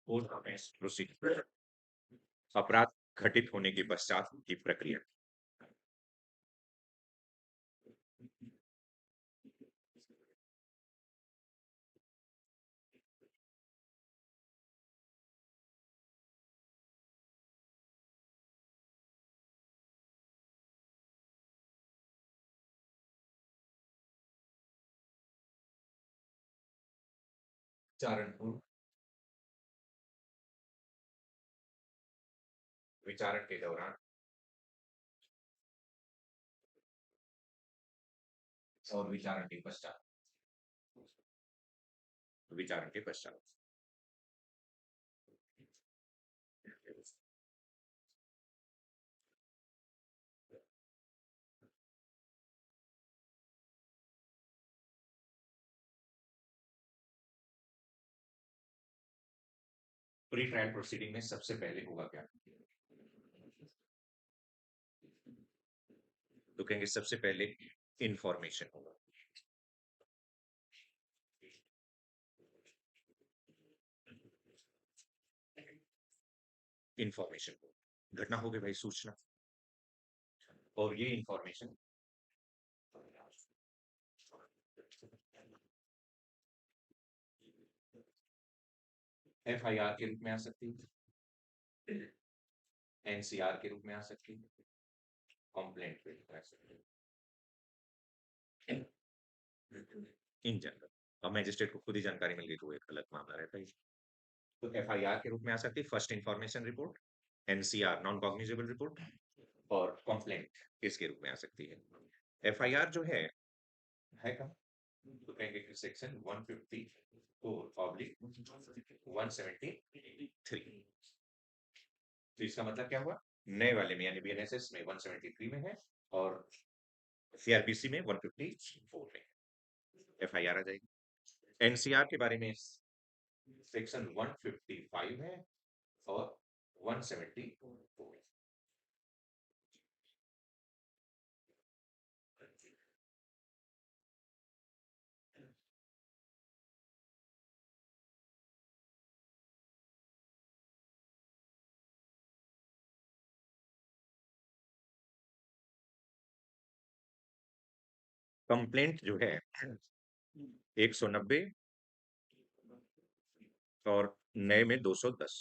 Proceed अपराध घटित होने के पश्चात की प्रक्रिया। विचारण पूर्व, विचारण के दौरान और विचारण के पश्चात। विचारण के पश्चात प्री ट्रायल प्रोसीडिंग में सबसे पहले होगा क्या? तो कहेंगे सबसे पहले इंफॉर्मेशन होगा। इंफॉर्मेशन घटना हो गई भाई, सूचना। और ये इंफॉर्मेशन एफआईआर के रूप में आ सकती है, एनसीआर के रूप में आ सकती है, कंप्लेंट के रूप में आ सकती है, इन जनरल। अब मैजिस्ट्रेट को खुद ही जानकारी मिल गई तो एक अलग मामला रहता है। तो एफआईआर के रूप में आ सकती है first information report, NCR non cognizable report, और कंप्लेंट इसके रूप में आ सकती है। एफआईआर जो है कहाँ? तो कहेंगे कि सेक्शन 154 ऑब्लिक 173। तो इसका मतलब क्या हुआ? नए वाले में यानी बीएनएसएस में 173 में है और सीआरपीसी में 154 में एफआईआर आ जाएगी। एनसीआर के बारे में सेक्शन 155 है और 174। कंप्लेंट जो है 190 और नए में 210।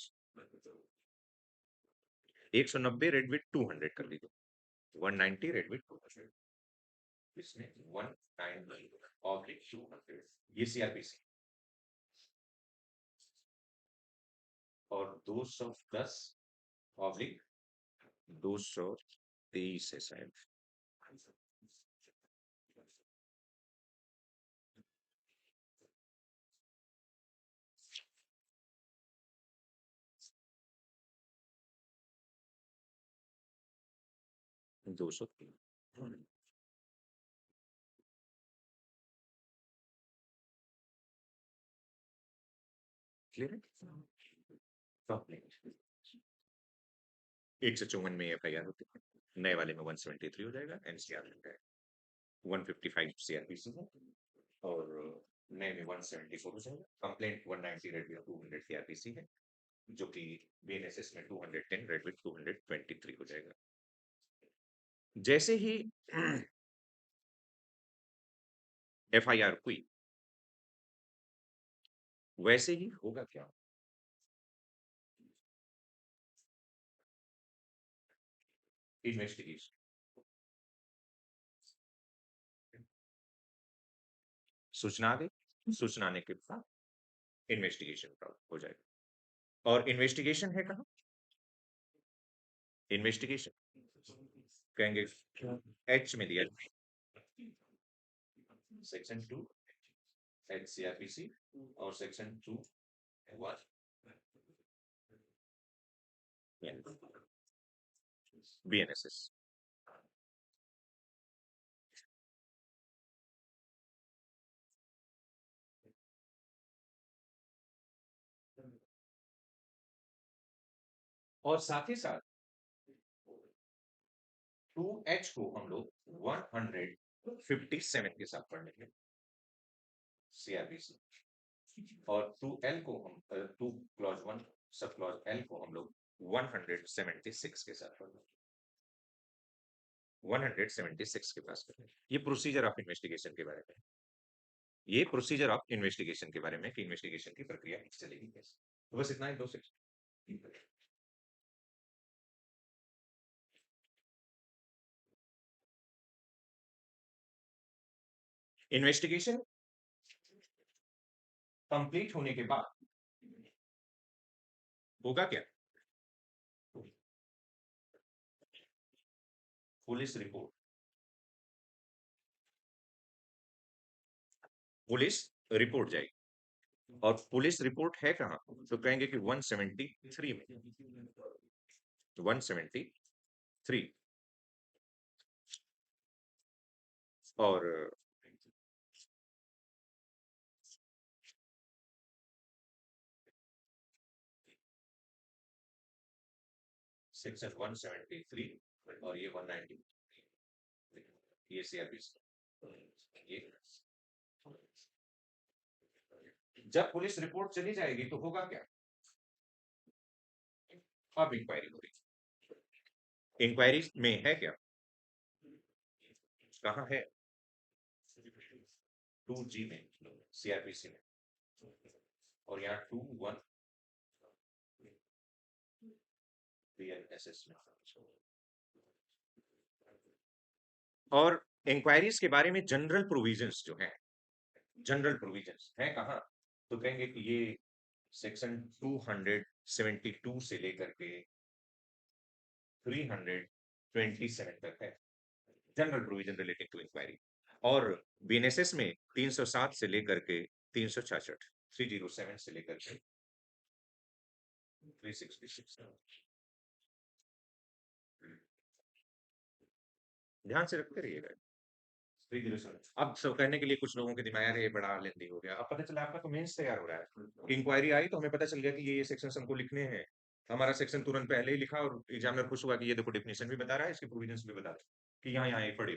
190 रेड विथ 200 कर लीजिए, 190 रेड विथ 200, इसमें 190 और 200 ये सीआरपीसी, और 210 ऑब्लिक 223 है शायद। 203 क्लियर है। कंप्लेंट 154 में एफआईआर होती है, नए वाले में 173 हो जाएगा, एनसीआर हो जाएगा 155 सीआरपीसी है, और नए में 174 हो जाएगा। कंप्लेंट 190 रेड विथ 200 सीआरपीसी है, जो कि बीएनएसएस में 210 रेड विथ 223 हो जाएगा। जैसे ही एफआईआर हुई वैसे ही होगा क्या? इन्वेस्टिगेशन। सूचना आ गई, सूचना आने के बाद इन्वेस्टिगेशन हो जाएगा। और इन्वेस्टिगेशन है कहाँ? इन्वेस्टिगेशन कहेंगे एच में दिया सेक्शन 2 एचसीआरपीसी और सेक्शन 2 बीएनएसएस। और साथ ही साथ 2H को हम लोग 157 के साथ पढ़ लेंगे सीआरपीसी। और 2L को हम 2 क्लॉज 1 सब क्लॉज L को हम लोग 176 के साथ 176 के पास करते हैं। ये प्रोसीजर ऑफ इन्वेस्टिगेशन के बारे में, ये प्रोसीजर ऑफ इन्वेस्टिगेशन के बारे में कि इन्वेस्टिगेशन की प्रक्रिया चलेगी कैसे। तो बस इतना ही, 2 सेक्शन। इन्वेस्टिगेशन कंप्लीट होने के बाद होगा क्या? पुलिस रिपोर्ट, पुलिस रिपोर्ट जाएगी। और पुलिस रिपोर्ट है कहाँ? तो कहेंगे कि 173 में, 173 और सेक्शन 173 और ये 190, ये सीआरपीसी। ये जब पुलिस रिपोर्ट चली जाएगी तो होगा क्या? अब इंक्वायरी होगी। इंक्वायरी में है क्या? कहाँ है? 2G में, सीआरपीसी में, और यहाँ 21 बीएनएसएस में। और इंक्वायरीज के बारे में जनरल प्रोविजंस जो हैं, जनरल प्रोविजंस है कहाँ? तो कहेंगे कि ये सेक्शन 272 से लेकर के 327 तक है, general provision related to inquiry. और बीएनएसएस में 307 से लेकर के 366, 307 से लेकर के 366। ध्यान से रखते रहिएगा। 307 अब सब कहने के लिए कुछ लोगों के दिमाग, अरे बड़ा लेंदी हो गया। अब पता चला आपका तो मेंस तैयार हो रहा है, इंक्वायरी आई तो हमें पता चल गया कि ये सेक्शन हमको लिखने हैं। हमारा सेक्शन तुरंत पहले ही लिखा और एग्जामिनर खुश हुआ कि ये देखो डेफिनेशन भी बता रहा है, इसकी प्रोविजंस भी बता रहा है कि यहाँ यहाँ ये पड़े।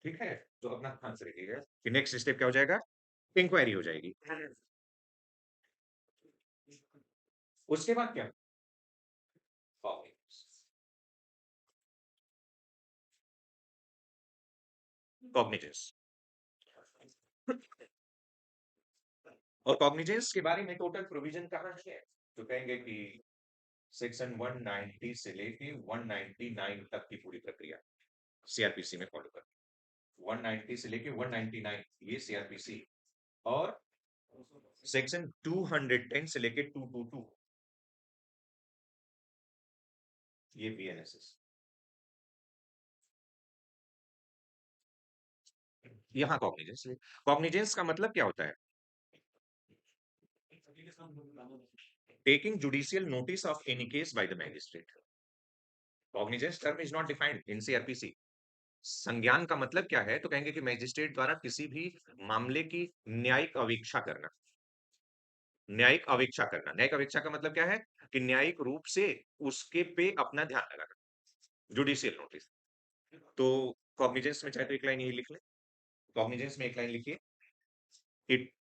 ठीक है, तो अपना ध्यान से रखिएगा कि नेक्स्ट स्टेप क्या हो जाएगा, इंक्वायरी हो जाएगी। उसके बाद क्या? कॉग्निजेंस। और कॉग्निजेंस के बारे में टोटल प्रोविजन कहाँ है? तो कहेंगे कि सेक्शन 190 से लेके 199 तक की पूरी प्रक्रिया सीआरपीसी में फॉलो कर, 190 से लेके 199 ये सीआरपीसी, और सेक्शन 210 से लेके 222 ये बीएनएसएस। यहाँ कॉग्निजेंस, कॉग्निजेंस का मतलब क्या होता है? Taking judicial notice of any case by the magistrate. Cognizance term is not defined in CrPC. संज्ञान का मतलब क्या है? तो कहेंगे कि मैजिस्ट्रेट द्वारा किसी भी मामले की न्यायिक अवीक्षा करना। न्यायिक अवीक्षा करना, न्यायिक अवीक्षा का मतलब क्या है? कि न्यायिक रूप से उसके पे अपना ध्यान लगाना, जुडिशियल नोटिस। तो कॉग्निजेंस में चाहे तो एक लाइन यही लिख ले, कॉग्निजेंस में एक लाइन लिखिए, इट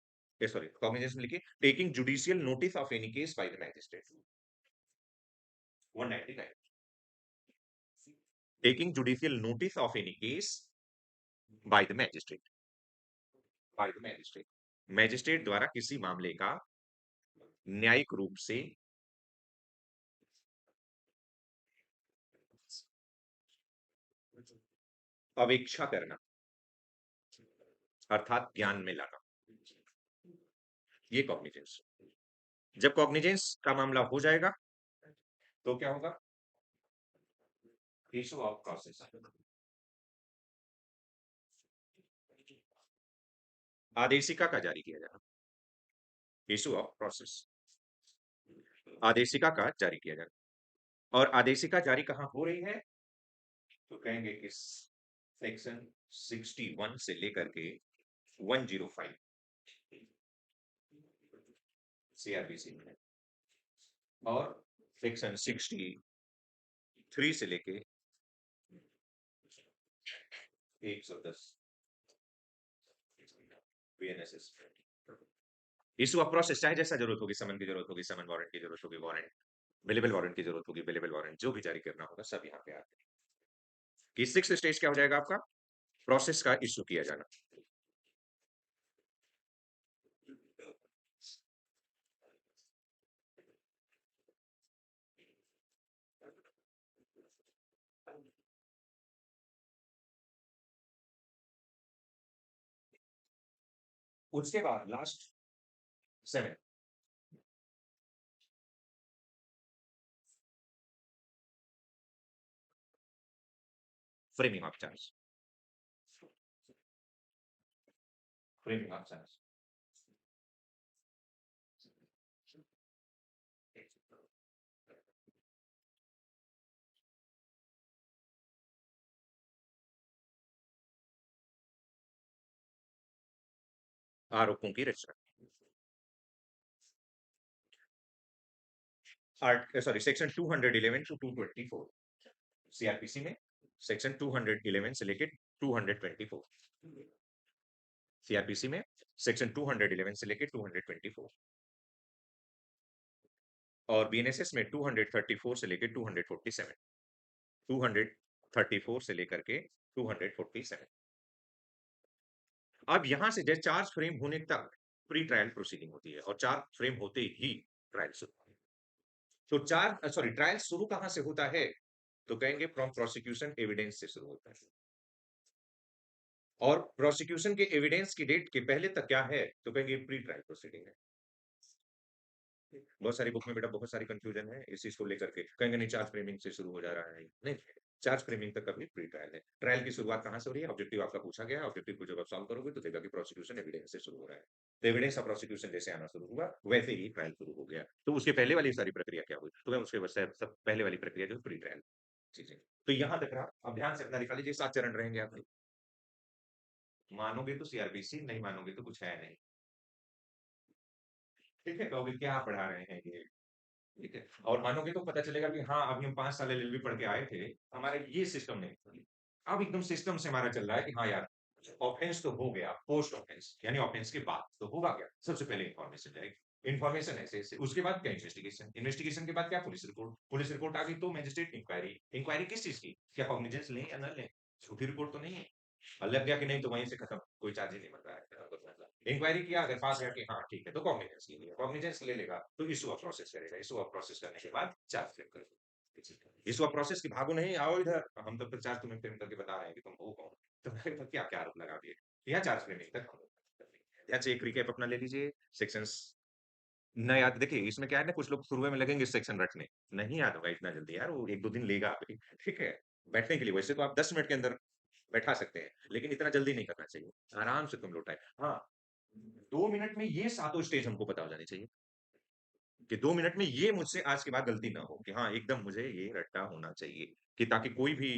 सॉरी कॉग्निजेंस में लिखिए, taking judicial notice of any case by the magistrate, 199। Taking judicial notice of any case by the magistrate, by the magistrate, magistrate द्वारा किसी मामले का न्यायिक रूप से अवेक्षा करना, अर्थात ज्ञान में लाना, ये कॉग्निजेंस। जब कॉग्निजेंस का मामला हो जाएगा तो क्या होगा? इशू ऑफ प्रोसेस, आदेशिका का जारी किया जाना, इशू ऑफ प्रोसेस, आदेशिका का जारी किया जाना। और आदेशिका जारी कहां हो रही है? तो कहेंगे कि सेक्शन 61 से लेकर के 105 सीआरपीसी में, और सेक्शन 63 से लेके 110 बीएनएसएस, इशू ऑफ प्रोसेस चाहे जैसा जरूरत होगी, समन की जरूरत होगी, समन वारंट की जरूरत होगी, वारंट बेलेबल वारंट की जरूरत होगी, बेलेबल वारंट जो भी जारी करना होगा सब यहाँ पे आते हैं। कि सिक्स स्टेज क्या हो जाएगा आपका? प्रोसेस का इशू किया जाना। उसके बाद last 7 framing of charge, framing of charge. आरोपों की रचना। सॉरी, सेक्शन 211 टू 224 सीआरपीसी में, सेक्शन 211 से लेके 224 सीआरपीसी में, सेक्शन 211 से लेके 224 और बीएनएसएस में 234 से लेके 247, 234 से लेकर के 247। अब यहां से जैसे चार्ज फ्रेम होने तक प्री ट्रायल प्रोसीडिंग होती है और चार्ज फ्रेम होते ही ट्रायल शुरू। तो ट्रायल शुरू कहां से होता है? तो कहेंगे फ्रॉम प्रोसिक्यूशन एविडेंस से शुरू होता है। और प्रोसिक्यूशन के एविडेंस की डेट के पहले तक क्या है? तो कहेंगे प्री ट्रायल प्रोसीडिंग है। बहुत सारी बुक में बेटा बहुत सारी कंफ्यूजन है इस चीज को लेकर के, कहेंगे नहीं चार्ज फ्रेमिंग से शुरू हो जा रहा है, नहीं, चार्ज फ्रेमिंग तक कभी प्री ट्रायल है। ट्रायल की शुरुआत कहां से हो रही है? ऑब्जेक्टिव आपका पूछा गया है, ऑब्जेक्टिव को जब आप सॉल्व करोगे तो देखा कि प्रोसिक्यूशन एविडेंस से शुरू हो रहा है। तो एविडेंस ऑफ प्रोसिक्यूशन जैसे आना शुरू हुआ वैसे ही ट्रायल शुरू हो गया। तो उसके पहले वाली सारी प्रक्रिया क्या हुई? तो मैं उसके बस सब पहले वाली प्रक्रिया जो प्री ट्रायल चीजें। तो यहां तक रहा, अब ध्यान से अपना लिखा लीजिए, 7 चरण रहेंगे आपके। मानोगे तो सीआरपीसी, नहीं मानोगे तो कुछ है नहीं। ठीक है, कहोगे क्या पढ़ा रहे हैं ये, ठीक है, और मानोगे तो पता चलेगा कि हाँ अभी हम 5 साल एलएलबी पढ़ के आए थे, हमारे ये सिस्टम नहीं था। अब एकदम सिस्टम से हमारा चल रहा है कि हाँ यार ऑफेंस तो हो गया, पोस्ट ऑफेंस यानी ऑफेंस के बाद तो होगा क्या? सबसे पहले इंफॉर्मेशन जाएगी, इंफॉर्मेशन ऐसे ऐसे, उसके बाद क्या? इन्वेस्टिगेशन, इन्वेस्टिगेशन के बाद क्या? पुलिस रिपोर्ट, पुलिस रिपोर्ट आ गई तो मैजिस्ट्रेट इंक्वायरी, इंक्वायरी किस चीज की? क्या कॉग्निजेंस लें या न लें? झूठी रिपोर्ट तो नहीं है, लग गया कि नहीं तो वहीं से खत्म, कोई चार्ज ही नहीं बन रहा है। इंक्वायरी किया, अगर पास गया कि हाँ ठीक है तो कॉग्निजेंस ले लिया, कॉग्निजेंस ले लेगा तो इशू ऑफ प्रोसेस करेगा, इशू ऑफ प्रोसेस करने के बाद चार्ज फ्रेम करेगा। इशू ऑफ प्रोसेस की भागो नहीं, आओ इधर, हम तब तक चार्ज तुम्हें फ्रेम करके बता रहे हैं कि तुम हो कौन, तो क्या क्या आरोप लगा दिए, यहाँ चार्ज फ्रेमिंग तक हम लोग। अच्छा एक रिकैप अपना ले लीजिए, सेक्शंस न याद, देखिए इसमें क्या है ना, कुछ लोग शुरू में लगेंगे सेक्शन रटने, नहीं याद होगा इतना जल्दी यार, वो 1-2 दिन लेगा अभी, ठीक है, बैठने के लिए वैसे तो आप 10 मिनट के अंदर बैठा सकते हैं, लेकिन इतना जल्दी नहीं करना चाहिए, आराम से तुम लौटाए। हाँ, 2 मिनट में ये सातों स्टेज हमको पता हो जानी चाहिए, कि 2 मिनट में ये मुझसे आज के बाद गलती ना हो, कि हाँ एकदम मुझे ये रट्टा होना चाहिए, कि ताकि कोई भी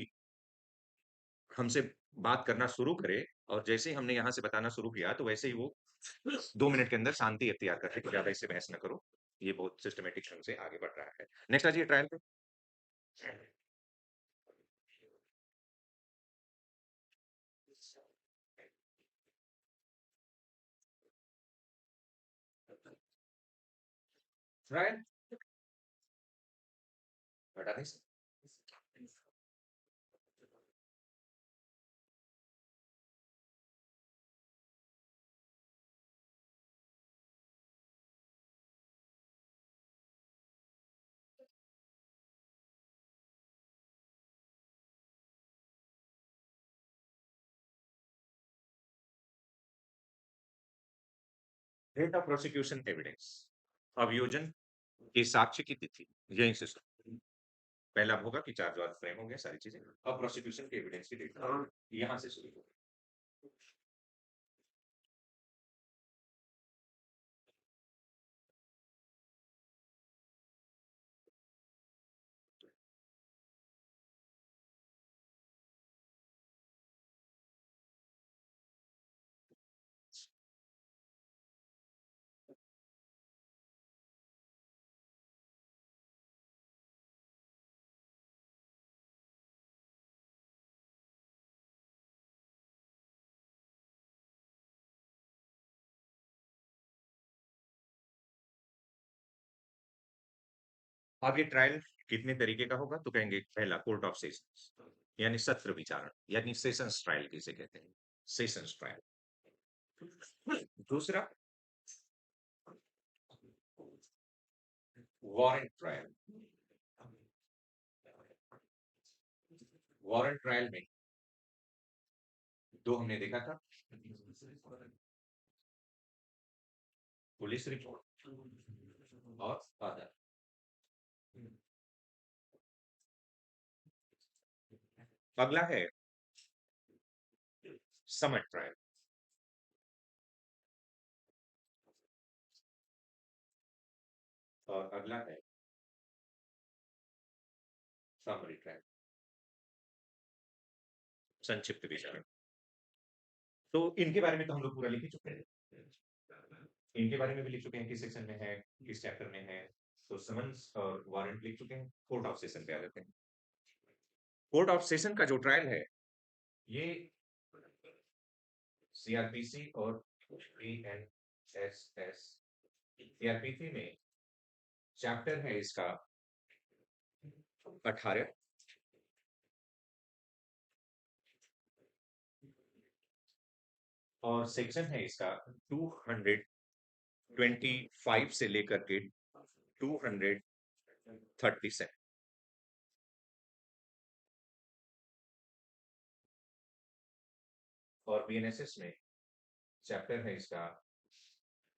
हमसे बात करना शुरू करे और जैसे ही हमने यहाँ से बताना शुरू किया तो वैसे ही वो 2 मिनट के अंदर शांति अख्तियार कर ले कि ज्यादा इससे बहस ना करो, ये बहुत सिस्टमैटिक ढंग से आगे बढ़ रहा है। नेक्स्ट आ जाइए ट्रायल पे। ट्रायल हटा दें। डेट ऑफ प्रोसिक्यूशन एविडेंस, अभियोजन के साक्ष्य की तिथि, यहीं से शुरू। पहला होगा कि चार्ज वार्ज फ्रेम हो गया सारी चीजें, अब प्रोसिक्यूशन के एविडेंस की डेट यहाँ से शुरू होगी। अब ये ट्रायल कितने तरीके का होगा? तो कहेंगे पहला कोर्ट ऑफ सेशंस, यानी सत्र विचारण, यानी सेशंस ट्रायल किसे कहते हैं, सेशंस ट्रायल। दूसरा वारंट ट्रायल। वारंट ट्रायल में दो हमने देखा था, पुलिस रिपोर्ट और आधार। अगला है समन ट्रायल, और अगला है समरी ट्रायल, संक्षिप्त विचारण। तो इनके बारे में तो हम लोग पूरा लिख ही चुके हैं, इनके बारे में भी लिख चुके हैं, किस सेक्शन में है, किस चैप्टर में है। तो समन्स और वारंट लिख चुके हैं। कोर्ट ऑफ सेशन पे आ जाते हैं। कोर्ट ऑफ सेशन का जो ट्रायल है, ये सीआरपीसी और बीएनएसएस। सीआरपीसी में चैप्टर है इसका 18, और सेक्शन है इसका 225 से लेकर के 237। और बीएनएसएस में चैप्टर है इसका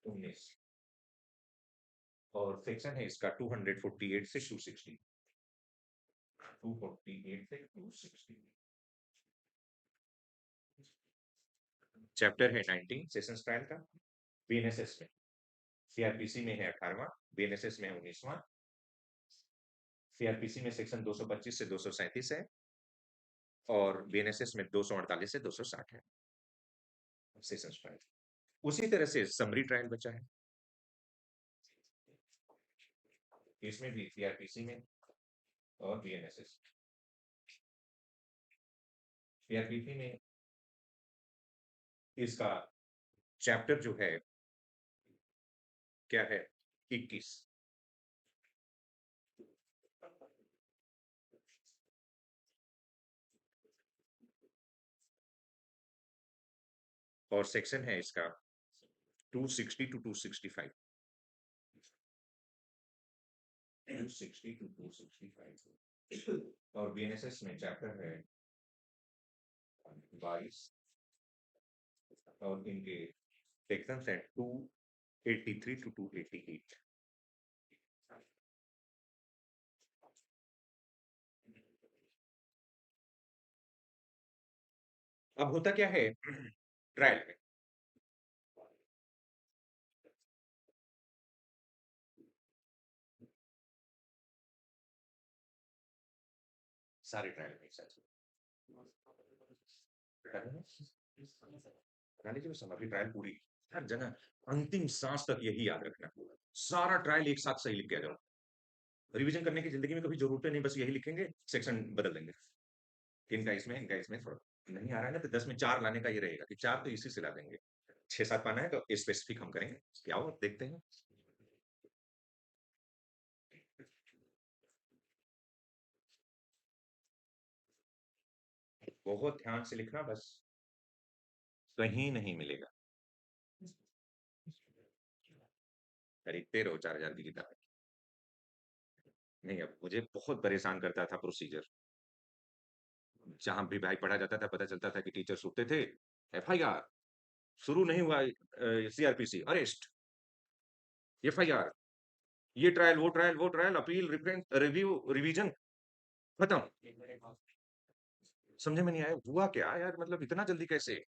19, और सेक्शन है इसका 248 से 260, 248 से 260। चैप्टर है 19 सेशंस ट्रायल का। बीएनएसएस में, सीआरपीसी में है 18वां, बीएनएसएस में है 19वां। सीआरपीसी में सेक्शन 225 से 237 है, और बीएनएसएस में 248 से 260 है सेशंस ट्रायल। उसी तरह से समरी ट्रायल बचा है, इसमें भी सीआरपीसी में और बीएनएसएस। सीआरपीसी में इसका चैप्टर जो है क्या है, 21। और सेक्शन है इसका 260 टू 265, 260 टू 265। और बीएनएसएस में चैप्टर है 22, और इनके सेक्शन है 283 टू 288। अब होता क्या है ट्रायल में, सारे ट्रायल में एक साथ बना लीजिए, समरी ट्रायल पूरी, हर जगह अंतिम सांस तक यही याद रखना, सारा ट्रायल एक साथ सही लिख के आ जाओ। रिवीजन करने की जिंदगी में कभी जरूरत नहीं, बस यही लिखेंगे, सेक्शन बदल देंगे, इनका इसमें थोड़ा नहीं आ रहा है ना, तो 10 में 4 लाने का ये रहेगा कि 4 तो इसी से ला देंगे, 6-7 पाना है तो स्पेसिफिक हम करेंगे। क्या हो देखते हैं। बहुत ध्यान से लिखना, बस कहीं नहीं मिलेगा, खरीदते रहो 4,000 की किताब। नहीं, अब मुझे बहुत परेशान करता था प्रोसीजर, जहां भी भाई पढ़ा जाता था पता चलता था कि टीचर सुनते थे, एफआईआर शुरू नहीं हुआ, सीआरपीसी अरेस्ट, एफआईआर, ये ट्रायल वो ट्रायल वो trial, appeal, reference, review, revision, खत्म। समझे में नहीं आया हुआ क्या यार, मतलब इतना जल्दी कैसे।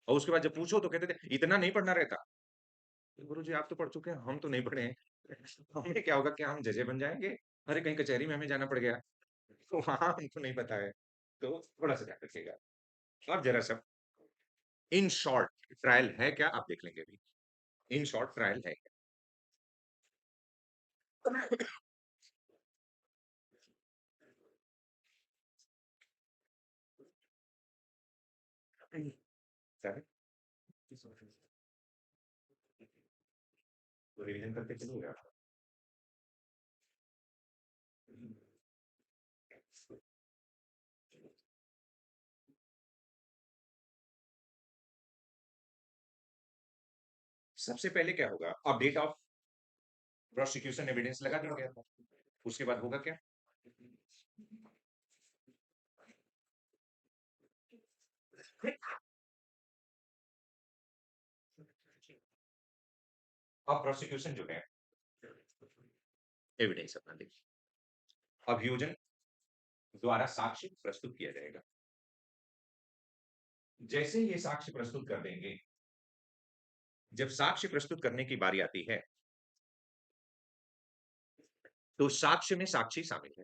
और उसके बाद जब पूछो तो कहते थे इतना नहीं पढ़ना रहता। गुरु जी आप तो पढ़ चुके हैं, हम तो नहीं पढ़े हैं। हमें क्या होगा, क्या हम जजे बन जाएंगे? अरे कहीं कचहरी में हमें जाना पड़ गया तो वहां हमको नहीं पता है। तो थोड़ा सा ध्यान रखिएगा। और जरा सा इन शॉर्ट ट्रायल है क्या, आप देख लेंगे अभी। इन शॉर्ट ट्रायल है क्या? क्या है? तो रिवीजन करके चलिएगा। सबसे पहले क्या होगा, अपडेट ऑफ प्रोसिक्यूशन एविडेंस लगा दिया गया था। उसके बाद होगा क्या, अब प्रोसिक्यूशन जो है एविडेंस अपना देखिए, अभियोजन द्वारा साक्ष्य प्रस्तुत किया जाएगा। जैसे ये साक्ष्य प्रस्तुत कर देंगे, जब साक्ष्य प्रस्तुत करने की बारी आती है तो साक्ष्य में साक्षी शामिल है,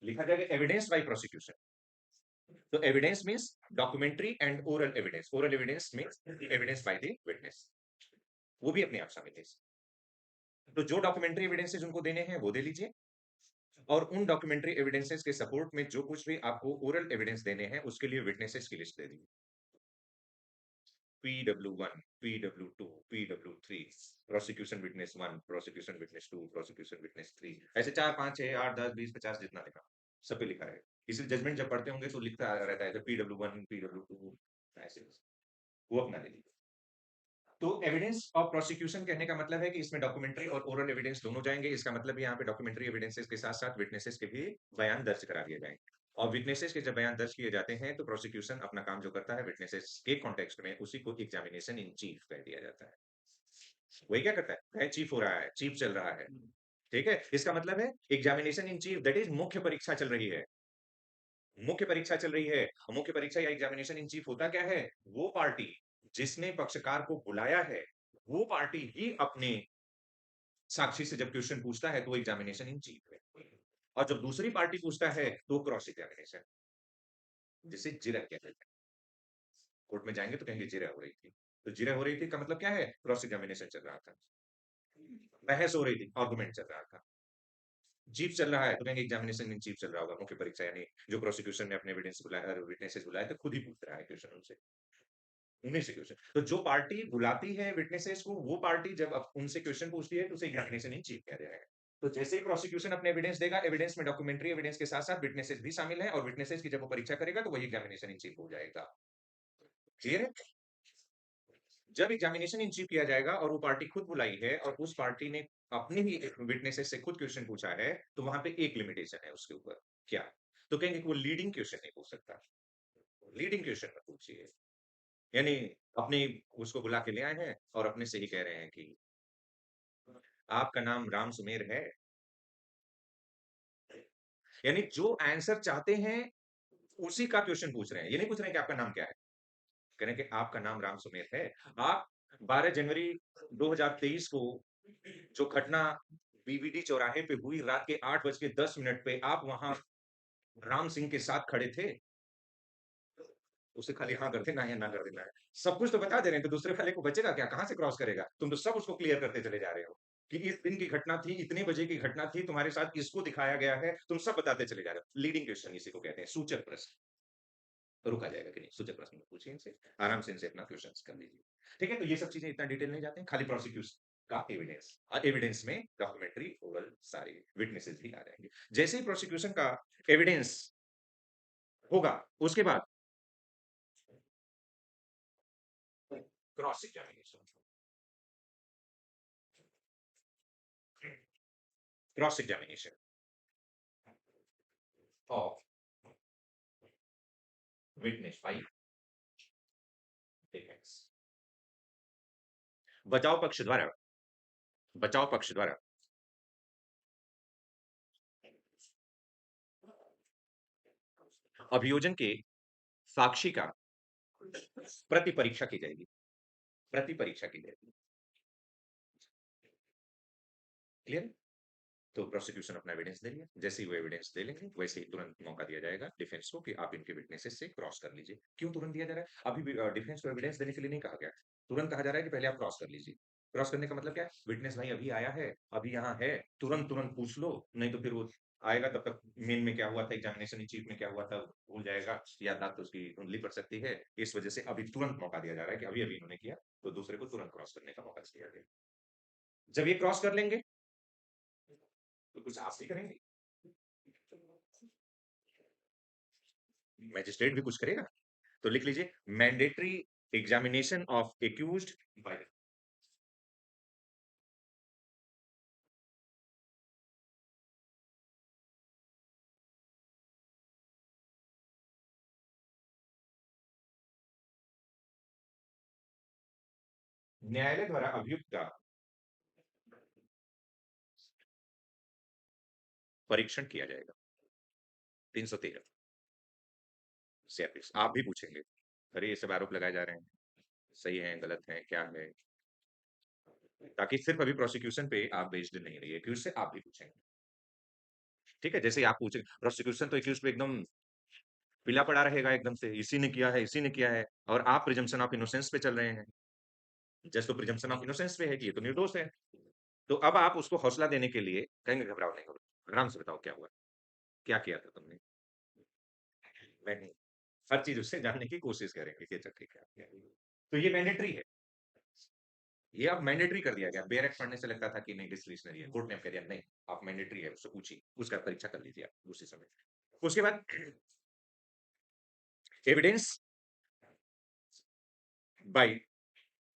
लिखा जाएगा एविडेंस बाय प्रोसिक्यूशन। तो evidence means documentary and oral evidence, oral evidence means evidence by the witness, वो भी अपने आप शामिल है। तो जो डॉक्यूमेंट्री एविडेंसेस उनको देने हैं वो दे लीजिए, और उन डॉक्यूमेंट्री एविडेंसेस के सपोर्ट में जो कुछ भी आपको ओरल एविडेंस देने हैं उसके लिए विटनेसेस की लिस्ट दे दी, PW1, PW2, PW3, prosecution witness 1, prosecution witness 2, prosecution witness 3, ऐसे 4 5 6 8 10 20 50 जितना लिखा, सब पे लिखा है। इसलिए जजमेंट जब पढ़ते होंगे तो लिखता रहता है PW1, PW2, ऐसे वो अपना ले लीजिए। तो एविडेंस ऑफ प्रोसिक्यूशन कहने का मतलब है कि इसमें डॉक्यूमेंट्री और ओरल एविडेंस दोनों जाएंगे। इसका मतलब यहाँ पे डॉक्यूमेंट्री एविडेंसेस के साथ साथ विटनेसेस के भी बयान दर्ज करा दिए जाएंगे, और विटनेसेस के जब बयान दर्ज किए जाते हैं तो प्रोसिक्यूशन अपना काम जो करता है विटनेसेस के कॉन्टेक्स्ट में, उसी को एग्जामिनेशन इन चीफ कह दिया जाता है। वही क्या करता है, चीफ हो रहा है, चीफ चल रहा है, ठीक है। इसका मतलब है examination in chief, that is मुख्य परीक्षा चल रही है, मुख्य परीक्षा चल रही है। मुख्य परीक्षा या एग्जामिनेशन इन चीफ होता क्या है, वो पार्टी जिसने पक्षकार को बुलाया है वो पार्टी ही अपने साक्षी से जब क्वेश्चन पूछता है तो वो एग्जामिनेशन इन चीफ है, और जब दूसरी पार्टी पूछता है तो क्रॉस एग्जामिनेशन, जिसे जिरह कहते हैं। कोर्ट में जाएंगे तो कहेंगे जिरह हो रही थी, तो जिरह हो रही थी का मतलब क्या है, क्रॉस एग्जामिनेशन चल रहा था, बहस हो रही थी, आर्गुमेंट चल रहा था। चीफ चल रहा है तो कहेंगे एग्जामिनेशन इन चीफ चल रहा होगा, मुख्य परीक्षा यानी जो प्रोसिक्यूशन ने अपने एविडेंस बुलाया, विटनेसेस बुलाए थे, खुद ही पूछ रहा है क्वेश्चन उनसे, उन्हीं से क्वेश्चन। तो जो पार्टी बुलाती है विटनेसेस को, वो पार्टी जब उनसे क्वेश्चन पूछती है तो उसे एग्जामिनेशन इन चीफ कह दिया है। तो जैसे ही प्रोसिक्यूशन अपने एविडेंस देगा, एविडेंस में डॉक्यूमेंट्री एविडेंस के साथ साथ विटनेसेस भी शामिल है, और विटनेसेस की जब वो परीक्षा करेगा तो वही एग्जामिनेशन इन चीफ हो जाएगा। क्लियर है। जब एग्जामिनेशन इन चीफ किया जाएगा और वो पार्टी खुद बुलाई है और उस पार्टी ने अपने ही विटनेसेस से खुद क्वेश्चन पूछा है, तो वहां पे एक लिमिटेशन है उसके ऊपर, क्या, तो कहेंगे कि वो लीडिंग क्वेश्चन नहीं पूछ सकता, लीडिंग क्वेश्चन मत पूछिए, यानी अपने उसको बुला के ले आए हैं और अपने से ही कह रहे हैं कि आपका नाम राम सुमेर है, यानी जो आंसर चाहते हैं उसी का क्वेश्चन पूछ रहे हैं, ये नहीं पूछ रहे हैं कि आपका नाम क्या है, कह रहे हैं कि आपका नाम राम सुमेर है। आप 12 जनवरी 2023 को जो घटना बीवीडी चौराहे पे हुई रात के 8:10 पे, आप वहां राम सिंह के साथ खड़े थे, उसे खाली हाँ कर देना है या ना कर देना है, सब कुछ तो बता दे रहे हैं, तो दूसरे वाले को बचेगा क्या, कहां से क्रॉस करेगा, तुम तो सब उसको क्लियर करते चले जा रहे हो कि इस दिन की घटना थी, इतने बजे की घटना थी, तुम्हारे साथ इसको दिखाया गया है, तुम सब बताते चले जा रहे हो। लीडिंग क्वेश्चन इसी को कहते हैं, सूचक प्रश्न। तो रुका जाएगा कि नहीं, सूचक प्रश्न पूछिए इनसे, आराम से इनसे अपना क्वेश्चन कर लीजिए, ठीक है। तो ये सब चीजें इतना डिटेल नहीं जाते हैं, खाली प्रोसिक्यूशन का एविडेंस, एविडेंस में डॉक्यूमेंट्री ओरल सारे विटनेसेस भी आ जाएंगे। जैसे ही प्रोसिक्यूशन का एविडेंस होगा उसके बाद cross examination, cross examination of witness bye defence, बचाव पक्ष द्वारा, बचाव पक्ष द्वारा अभियोजन के साक्षी का प्रति परीक्षा की जाएगी, प्रति परीक्षा की जाएगी। क्लियर। तो प्रोसिक्यूशन अपना एविडेंस दे लिया, जैसे ही वो एविडेंस दे लेंगे वैसे ही तुरंत मौका दिया जाएगा डिफेंस को कि आप इनके विटनेसेस से क्रॉस कर लीजिए। क्यों तुरंत दिया जा रहा है, अभी भी डिफेंस को एविडेंस देने के लिए नहीं कहा गया, तुरंत कहा जा रहा है कि पहले आप क्रॉस कर लीजिए। क्रॉस करने का मतलब क्या है, विटनेस भाई अभी आया है, अभी यहाँ है, तुरंत तुरंत पूछ लो, नहीं तो फिर वो आएगा तब तक मेन में क्या हुआ था, एग्जामिनेशन इन चीफ में क्या हुआ था भूल जाएगा, याददाश्त तो उसकी धुंधली पड़ सकती है। इस वजह से अभी तुरंत मौका दिया जा रहा है कि अभी अभी इन्होंने किया तो दूसरे को तुरंत क्रॉस करने का मौका दिया गया। जब ये क्रॉस कर लेंगे तो कुछ आप भी करेंगे, मैजिस्ट्रेट भी कुछ करेगा, तो लिख लीजिए mandatory examination of accused by न्यायालय द्वारा अभियुक्त का परीक्षण किया जाएगा। 313 सीआरपीसी आप भी पूछेंगे, अरे ये सब आरोप लगाए जा रहे हैं, सही है गलत है क्या है, ताकि सिर्फ अभी प्रोसिक्यूशन पे आप बेस्ड नहीं रहिए, एक्यूज से आप भी पूछेंगे। ठीक है, जैसे ही आप पूछेंगे प्रोसिक्यूशन तो एक्यूज पे एकदम पीला पड़ा रहेगा एकदम से, इसी ने किया है, इसी ने किया है, और आप प्रिजम्पशन ऑफ इनोसेंस पे चल रहे हैं। जस्ट तो प्रिजम्पशन ऑफ इनोसेंस पे है कि ये तो निर्दोष है। तो अब आप उसको हौसला देने के लिए कहेंगे घबराओ नहीं, करो आराम से बताओ क्या हुआ, क्या किया था तुमने। नहीं, हर चीज उससे जानने की कोशिश करेंगे कि अच्छा ठीक है। तो ये मैंडेटरी है, ये अब मैंडेटरी कर दिया गया। बेयर एक्ट पढ़ने से लगता था कि नहीं डिस्क्रिशनरी है, कोर्ट ने कह दिया नहीं, आप मैंडेटरी है, उससे पूछिए, उसका परीक्षा कर लीजिए आप उसी समय। उसके बाद एविडेंस बाय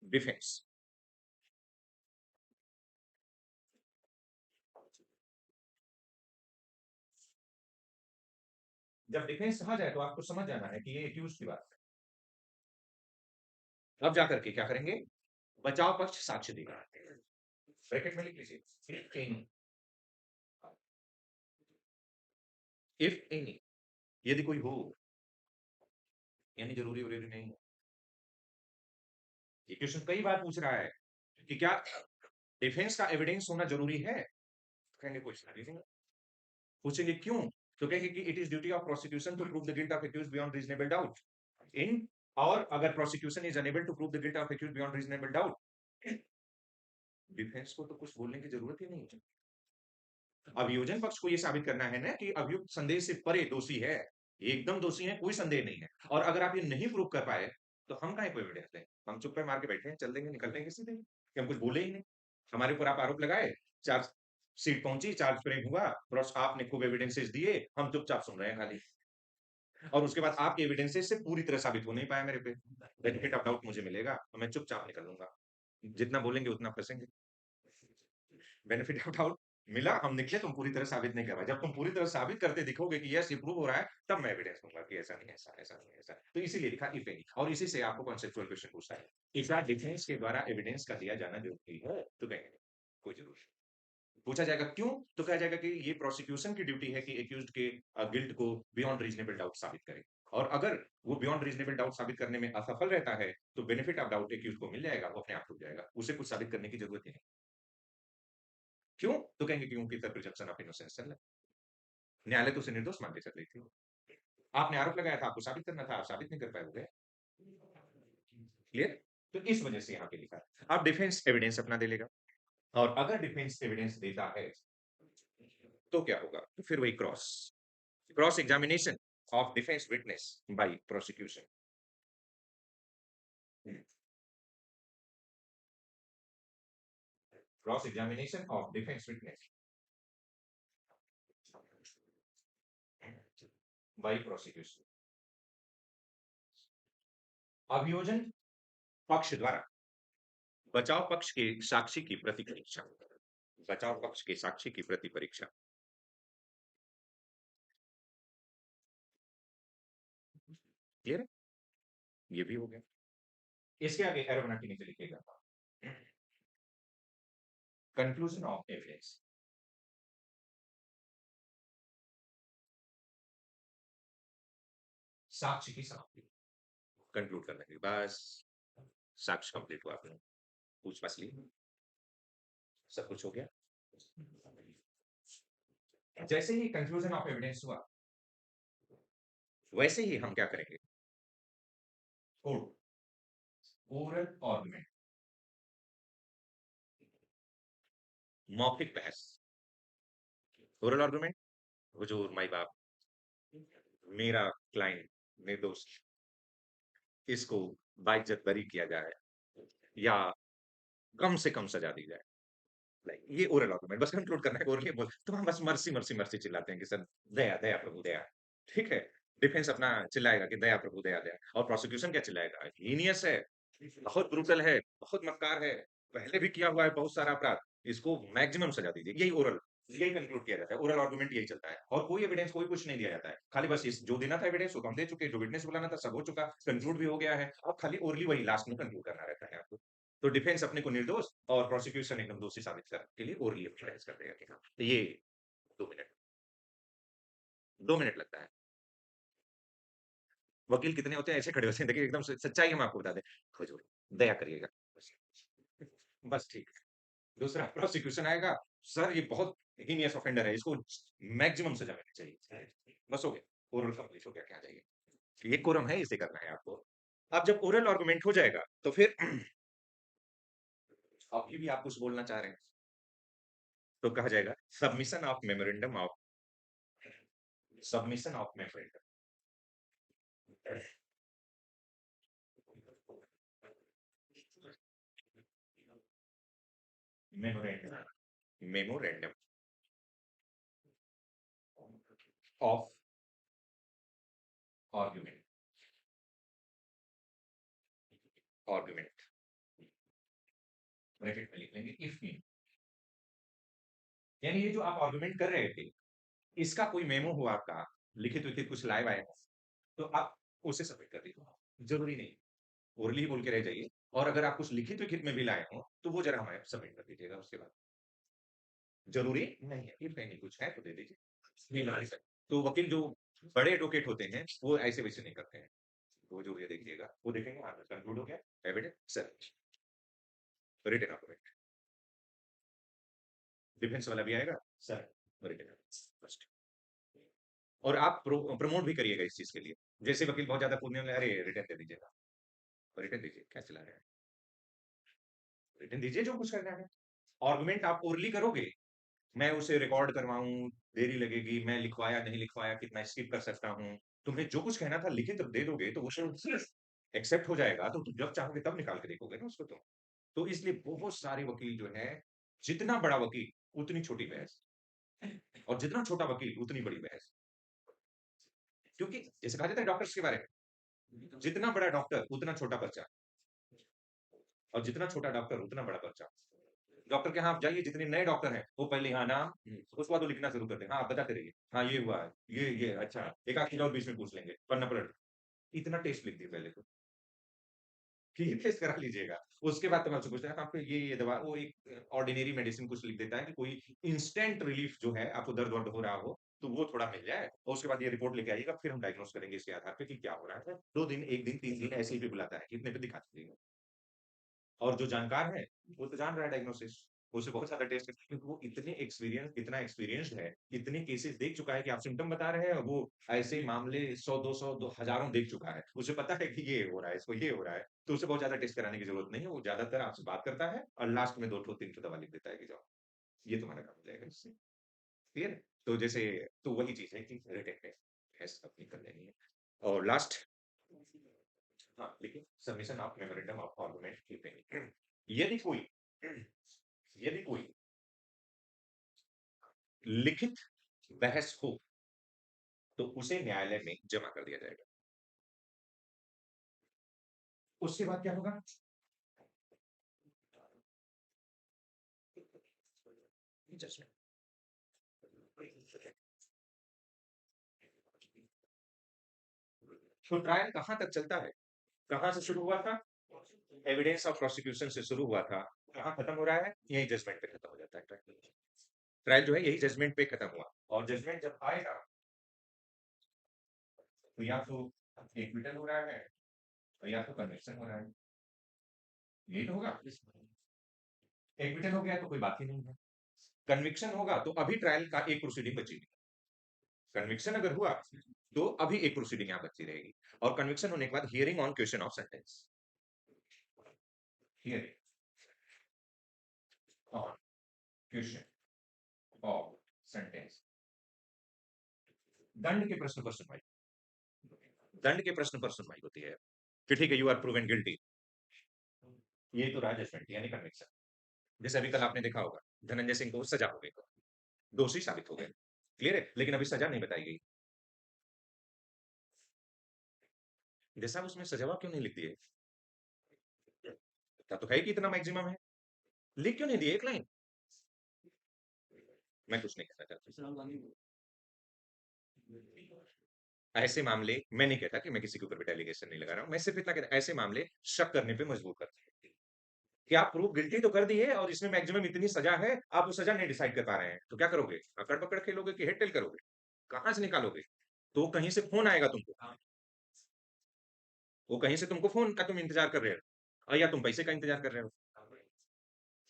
डिफेंस। जब डिफेंस कहा जाए तो आपको समझ जाना है कि ये एक्यूज की बात है। अब जाकर के क्या करेंगे, बचाव पक्ष साक्ष्य देगा, ब्रैकेट में लिख लीजिए इफ एनी, यदि कोई हो, यानी जरूरी वरूरी नहीं है। ये क्वेश्चन कई बार पूछ रहा है कि क्या डिफेंस का एविडेंस होना जरूरी है, कहेंगे कोई जरूरी नहीं। पूछेंगे क्यों, तो कहेंगे कि it is duty of prosecution to prove the guilt of accused beyond reasonable doubt in, और अगर prosecution is unable to prove the guilt of accused beyond reasonable doubt, defence को तो कुछ बोलने की जरूरत ही नहीं है। अभियोजन पक्ष को यह साबित करना है ना कि अभियुक्त संदेह से परे दोषी है, ये एकदम दोषी है, कोई संदेह नहीं है। और अगर आप ये नहीं प्रूव कर पाए तो हम काहे को एविडेंस दें, हम चुप पे मार के बैठे हैं, चल देंगे, निकल देंगे सीधे कि हम कुछ बोले ही नहीं। हमारे ऊपर आप आरोप लगाए, चार्ज सीट पहुंची, चार्ज फ्रेम हुआ, और आपने खूब एविडेंसेस दिए, हम चुपचाप सुन रहे हैं खाली, और उसके बाद आपके एविडेंसेस से पूरी तरह साबित हो नहीं पाया मेरे पे, बेनिफिट ऑफ डाउट मुझे मिलेगा तो मैं चुपचाप निकल लूंगा, जितना बोलेंगे उतना फंसेंगे। बेनिफिट ऑफ डाउट मिला, हम निकले, तुम पूरी तरह साबित नहीं कर पाए, जब तुम पूरी तरह साबित करते दिखोगे कि यस ये प्रूव हो रहा है, तब मैं एविडेंस दूंगा कि ऐसा नहीं, ऐसा ऐसा नहीं, ऐसा। तो इसीलिए लिखा इफ एनी, और इसी से आपको कॉन्सेप्चुअल क्वेश्चन पूछता है, इफ डिफेंस के द्वारा एविडेंस का दिया जाना जरूरी है, तो कहेंगे कोई जरूरी नहीं। पूछा जाएगा क्यों, तो कहा जाएगा कि ये प्रोसिक्यूशन की ड्यूटी है कि एक्यूज्ड के गिल्ट को बियॉन्ड रीजनेबल डाउट साबित करे, और अगर वो बियॉन्ड रीजनेबल डाउट साबित करने में असफल रहता है तो बेनिफिट ऑफ डाउट एक्यूज को मिल जाएगा, वो अपने आप टूट जाएगा, उसे कुछ साबित करने की जरूरत ही नहीं। क्यों, तो कहेंगे क्योंकि सर प्रिजम्पशन ऑफ इनोसेंस चल रहा है, न्यायालय तो उसे निर्दोष मान के चल रही थी, आपने आरोप लगाया था, आपको साबित करना था, आप साबित नहीं कर पाए, हो गया। क्लियर, तो इस वजह से यहाँ पे लिखा है। अब डिफेंस एविडेंस अपना दे लेगा, और अगर डिफेंस एविडेंस देता है तो क्या होगा, तो फिर वही cross cross examination of defence witness bye prosecution. Cross examination of defence witness bye prosecution. अभियोजन पक्ष द्वारा बचाव पक्ष के साक्षी की प्रति परीक्षा, बचाव पक्ष के साक्षी की प्रति परीक्षा। क्लियर है, ये भी हो गया। इसके आगे एरो बना के नीचे लिखेगा कंक्लूजन ऑफ एविडेंस। साक्ष्य की समाप्ति, कंक्लूड करने के बस साक्ष्य कंप्लीट हुआ, आपने पूछ पाछ ली, सब कुछ हो गया। जैसे ही कंक्लूजन ऑफ एविडेंस हुआ, वैसे ही हम क्या करेंगे, ओरल आर्गुमेंट, मौखिक बहस। ओरल आर्गुमेंट, हुजूर माई बाप, मेरा क्लाइंट निर्दोष, इसको बाइज्जत बरी किया जाए, या कम से कम सजा दी जाए। लाइक ये ओरल आर्गुमेंट बस कंक्लूड करना है, ओरली बोल तो हम बस मर्सी मर्सी मर्सी चिल्लाते हैं कि सर दया दया प्रभु दया, ठीक है। डिफेंस अपना चिल्लाएगा कि दया प्रभु दया दया, और प्रोसिक्यूशन क्या चिल्लाएगा, हीनियस है, बहुत ब्रूटल है, बहुत मक्कार है, पहले भी किया हुआ है बहुत सारा अपराध, इसको मैक्सिमम सजा दीजिए। यही ओरल, यही कंक्लूड किया जाता है, ओरल आर्गुमेंट यही चलता है, और कोई एविडेंस, कोई कुछ नहीं दिया जाता है, खाली बस इस जो देना था एविडेंस वो तो हम दे चुके, जो विटनेस बुलाना था सब हो चुका, कंक्लूड भी हो गया है, अब खाली ओरली वही लास्ट में कंक्लूड करना रहता है आपको। तो डिफेंस अपने को निर्दोष और प्रोसिक्यूशन एकदम दोषी साबित करने के लिए ओरली एविडेंस कर देगा कि हाँ, तो ये 2 मिनट, 2 मिनट लगता है। वकील कितने होते हैं ऐसे खड़े होते हैं, देखिए एकदम सच्चाई हम आपको बता दें, हुजूर दया करिएगा, बस ठीक है। दूसरा प्रोसिक्यूशन आएगा, सर ये बहुत हीनियस ऑफेंडर है, इसको मैक्सिमम सजा मिलनी चाहिए, बस हो गया, ओरल कंप्लीट हो गया, क्या जाइए, ये कोरम है, इसे करना है आपको। अब जब ओरल आर्गुमेंट हो जाएगा तो फिर अभी भी आप कुछ बोलना चाह रहे हैं तो कहा जाएगा submission of memorandum of, submission of memorandum, memorandum, memorandum of argument, argument bracket में लिख लेंगे इफ इन, यानी ये जो आप आर्गुमेंट कर रहे थे इसका कोई मेमो हुआ आपका, लिखित विखित कुछ लाइव आया हो, तो आप उसे सबमिट कर दीजिए, जरूरी नहीं ओरली ही बोल के रह जाइए, और अगर आप कुछ लिखित विखित में भी लाए हो तो वो जरा हमें सबमिट कर दीजिएगा उसके बाद, जरूरी नहीं है, इफ कहीं कुछ है तो दे दीजिए, ये नहीं सकते। तो वकील जो बड़े एडवोकेट होते हैं वो ऐसे वैसे नहीं करते हैं, वो जो ये देखिएगा वो देखेंगे हाँ कंक्लूड हो गया, evidence sir, written document, defence वाला भी आएगा सर, रिटन फर्स्ट, और आप प्रमोट भी करिएगा इस चीज के लिए, जैसे वकील बहुत ज्यादा पूछने लगे, अरे रिटर्न दे दीजिएगा, रिटर्न दीजिए, क्या चला रहे हैं, रिटर्न दीजिए जो कुछ करना है, आर्गुमेंट आप ओरली करोगे, मैं उसे रिकॉर्ड करवाऊं, देरी लगेगी, मैं लिखवाया नहीं लिखवाया, कितना स्किप कर सकता हूं, तुम्हें जो कुछ कहना था लिखित दे दोगे तो वो एक्सेप्ट हो जाएगा, तो तुम जब चाहोगे तब निकाल के देखोगे ना उसको तुम। तो इसलिए बहुत सारे वकील जो है, जितना बड़ा वकील उतनी छोटी बहस, और जितना छोटा वकील उतनी बड़ी बहस, क्योंकि जैसे कहा जाता है डॉक्टर्स के बारे में, जितना बड़ा डॉक्टर उतना छोटा पर्चा, और जितना छोटा डॉक्टर उतना बड़ा पर्चा। डॉक्टर के यहाँ आप जाइए, जितने नए डॉक्टर हैं वो पहले यहाँ नाम, उसके बाद वो लिखना शुरू करते हैं, हाँ आप बताते रहिए, हाँ ये हुआ है, ये अच्छा, एक आध चीज और बीच में पूछ लेंगे, पन्ना पलट, इतना टेस्ट लिख दिए पहले तो, कि ये टेस्ट करा लीजिएगा, उसके बाद तो मैं आपसे पूछता है आपको ये दवा, वो एक ऑर्डिनरी मेडिसिन कुछ लिख देता है कि कोई इंस्टेंट रिलीफ जो है, आपको दर्द वर्द हो रहा हो तो वो थोड़ा मिल जाए, और उसके बाद ये रिपोर्ट लेके आइएगा, फिर हम डायग्नोस करेंगे इसके आधार पे कि क्या हो रहा है, 2 दिन 1 दिन 3 दिन ऐसे ही भी बुलाता है, इतने पे दिखा दीजिएगा, और जो जानकार है वो तो जान रहा है डायग्नोसिस, उसे बहुत ज्यादा टेस्ट, क्योंकि वो इतना एक्सपीरियंस्ड है, इतने केसेस देख चुका है कि आप सिम्टम बता रहे हैं, वो ऐसे मामले 100 200 हजारों देख चुका है, उसे पता है कि ये हो रहा है, इसको ये हो रहा है, तो उसे बहुत ज्यादा टेस्ट कराने की जरूरत नहीं है, वो ज्यादातर आपसे बात करता है और लास्ट में 2 3 दवा लिख देता है कि जाओ, ये तुम्हारा काम हो जाएगा इससे, क्लियर। तो जैसे, तो वही चीज है कि रिटेन पे टेस्ट अपनी कर लेनी है, और लास्ट, हाँ लिखिए submission of memorandum of argument, यदि कोई, यदि कोई लिखित बहस हो तो उसे न्यायालय में जमा कर दिया जाएगा, उसके बाद क्या होगा, जजमेंट। तो ट्रायल कहां तक चलता है, कहां से शुरू हुआ था, एविडेंस ऑफ प्रोसिक्यूशन से शुरू हुआ था, कहां खत्म हो रहा है, यही जजमेंट पे खत्म हो जाता है ट्रायल, ट्रायल जो है यही जजमेंट पे खत्म हुआ, और जजमेंट जब आएगा तो या तो एक्विटल हो रहा है और या तो कन्विक्शन हो रहा है, यही तो होगा, एक्विटल हो गया तो कोई बात ही नहीं है, कन्विक्शन होगा तो अभी ट्रायल का एक प्रोसीडिंग बचेगी, कन्विक्शन अगर हुआ तो अभी एक प्रोसीडिंग यहाँ बची रहेगी, और कन्विक्शन होने के बाद hearing on question of sentence, hearing on question of sentence, दंड के प्रश्न पर सुनवाई, दंड के प्रश्न पर सुनवाई होती है कि ठीक है यू आर प्रूवन गिल्टी, ये तो रहा जजमेंट यानी कन्विक्शन, जैसे अभी कल आपने देखा होगा धनंजय सिंह को सजा हो गई, दोषी साबित हो गए, क्लियर है, लेकिन अभी सजा नहीं बताई गई, जैसा उसमें सजावा क्यों नहीं लिख दिए? क्या तो है कि इतना मैक्सिमम है, लिख क्यों नहीं दिए एक लाइन? मैं कुछ नहीं कहना चाहता। ऐसे मामले मैं नहीं कहता कि मैं किसी के ऊपर भी डेलीगेशन नहीं लगा रहा हूँ। मैं सिर्फ इतना कहता ऐसे मामले शक करने पे मजबूर करते हैं कि आप प्रूफ गिल्टी तो कर दिए और इसमें मैक्सिमम इतनी सजा है, आप वो सजा नहीं डिसाइड कर पा रहे हैं। तो क्या करोगे? अकड़-पकड़ खेलोगे कि हेड टेल करोगे? कहाँ से निकालोगे? तो कहीं से फ़ोन आएगा तुमको। वो कहीं से तुमको फ़ोन का तुम इंतज़ार कर रहे हो या तुम पैसे का इंतज़ार कर रहे हो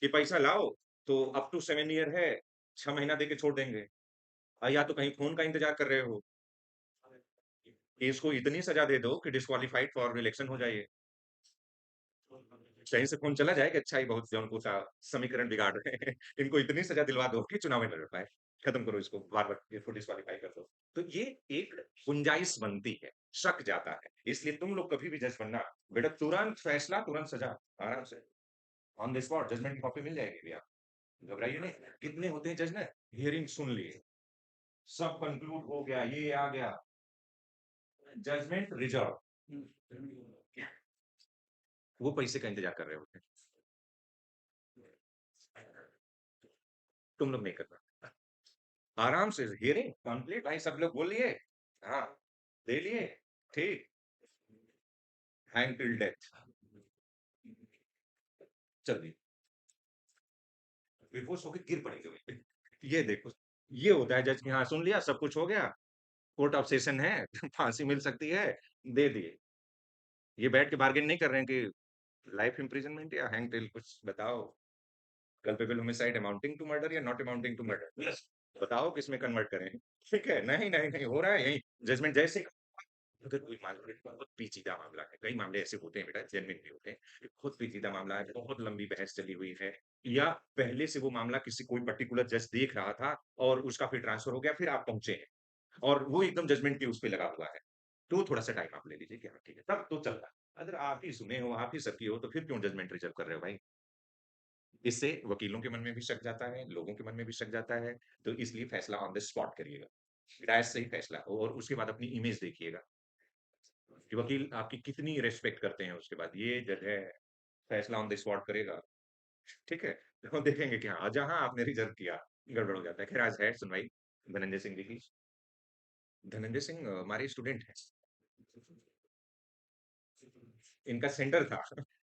कि पैसा लाओ तो अप टू 7 ईयर है, 6 महीना देके छोड़ देंगे या तो कहीं फ़ोन का इंतज़ार कर रहे हो कि इसको इतनी सज़ा दे दो कि डिस्क्वालिफाइड फॉर इलेक्शन हो जाइए। कहीं से फ़ोन चला जाए कि अच्छा ये बहुत जौनपुर का समीकरण बिगाड़ रहे हैं, इनको इतनी सज़ा दिलवा दो कि चुनाव में न लड़ पाए। खत्म करो इसको, बार-बार इसको डिस्क्वालिफाई कर दो। तो ये एक गुंजाइश बनती है, शक जाता है। इसलिए तुम लोग कभी भी जज बनना, बेटा तुरंत फैसला, तुरंत सज़ा, आराम से। ऑन द स्पॉट जजमेंट की कॉपी मिल जाएगी भैया, घबराइए नहीं। कितने होते हैं जज ना, हियरिंग सुन लिए, सब कंक्लूड हो गया, ये आ गया, जजमेंट रिजर्व। वो पैसे का इंतज़ार कर रहे होते हैं। तुम लोग नहीं करना। आराम से हियरिंग कंप्लीट भाई सब लोग बोल लिए, हाँ, दे लिए, ठीक, हैंग टिल डेथ, चल दी। बेहोश होके गिर पड़ेंगे वहीं पे। ये देखो, ये होता है जज के हाँ सुन लिया, सब कुछ हो गया, कोर्ट ऑफ सेशन है, फांसी मिल सकती है, दे दिए। ये बैठ के बार्गेन नहीं कर रहे हैं कि लाइफ इम्प्रिजनमेंट या हैंग टिल कुछ बताओ, culpable homicide amounting to murder या not amounting to murder, yes, बताओ किसमें कन्वर्ट करें। ठीक है, नहीं, नहीं, नहीं हो रहा है यही, जजमेंट जैसे ही अगर कोई मामला बहुत पेचीदा मामला है, कई मामले ऐसे होते हैं बेटा जेन्युइन भी होते हैं, बहुत पेचीदा मामला है, बहुत लंबी बहस चली हुई है या पहले से वो मामला किसी कोई पर्टिकुलर जज देख रहा था और उसका फिर ट्रांसफर हो गया, फिर आप पहुंचे हैं और वो एकदम जजमेंट की उस पे लगा हुआ है, तो थोड़ा सा टाइम आप ले लीजिए कि हाँ ठीक है, तब तो चल रहा है। अगर आप ही सुने हो, आप ही सबकी हो, तो फिर क्यों जजमेंट रिजर्व कर रहे हो भाई? इससे वकीलों के मन में भी शक जाता है, लोगों के मन में भी शक जाता है, तो इसलिए फैसला ऑन द स्पॉट करिएगा। डैश से ही फैसला और उसके बाद अपनी इमेज देखिएगा कि वकील आपकी कितनी रिस्पेक्ट करते हैं उसके बाद। ये जज है, फैसला ऑन द स्पॉट करेगा, ठीक है? तो देखेंगे कि हाँ, जहाँ आपने रिजर्व किया, गड़बड़ हो जाता है। खैर आज है सुनवाई धनंजय सिंह जी की। धनंजय सिंह हमारे स्टूडेंट हैं। इनका सेंटर था।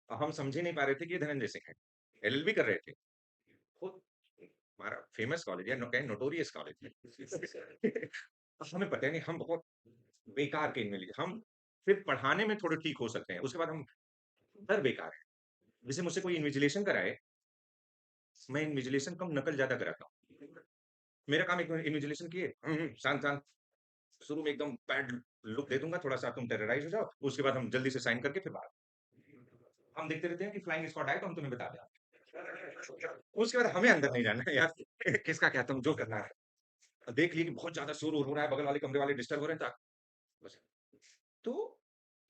हम समझ ही नहीं पा रहे थे कि ये धनंजय सिंह है। एलएलबी कर रहे थे। खुद हमारा फेमस कॉलेज है, नो कहें नोटोरियस कॉलेज है। हमें पता ही नहीं, हम बहुत बेकार के इनमें लिए हम सिर्फ पढ़ाने में थोड़े ठीक हो सकते हैं, उसके बाद हम डर बेकार है। जैसे मुझसे कोई इन्विजिलेशन कराए, मैं इन्विजिलेशन कम नकल ज़्यादा कराता हूँ। मेरा काम एक इन्विजिलेशन किए, शांत, शांत, शुरू में एकदम बैड लुक दे दूँगा, थोड़ा-सा तुम टेरराइज़ हो जाओ, उसके बाद हम जल्दी से साइन करके फिर बाहर। हम देखते रहते हैं कि फ्लाइंग स्क्वाड आए तो हम तुम्हें बता दें। उसके बाद हमें अंदर नहीं जाना है यार, किसका क्या तुम जो करना है। देख लिए कि बहुत ज़्यादा शोर-वोर हो रहा है, बगल वाले कमरे वाले डिस्टर्ब हो रहे हैं, बस। तो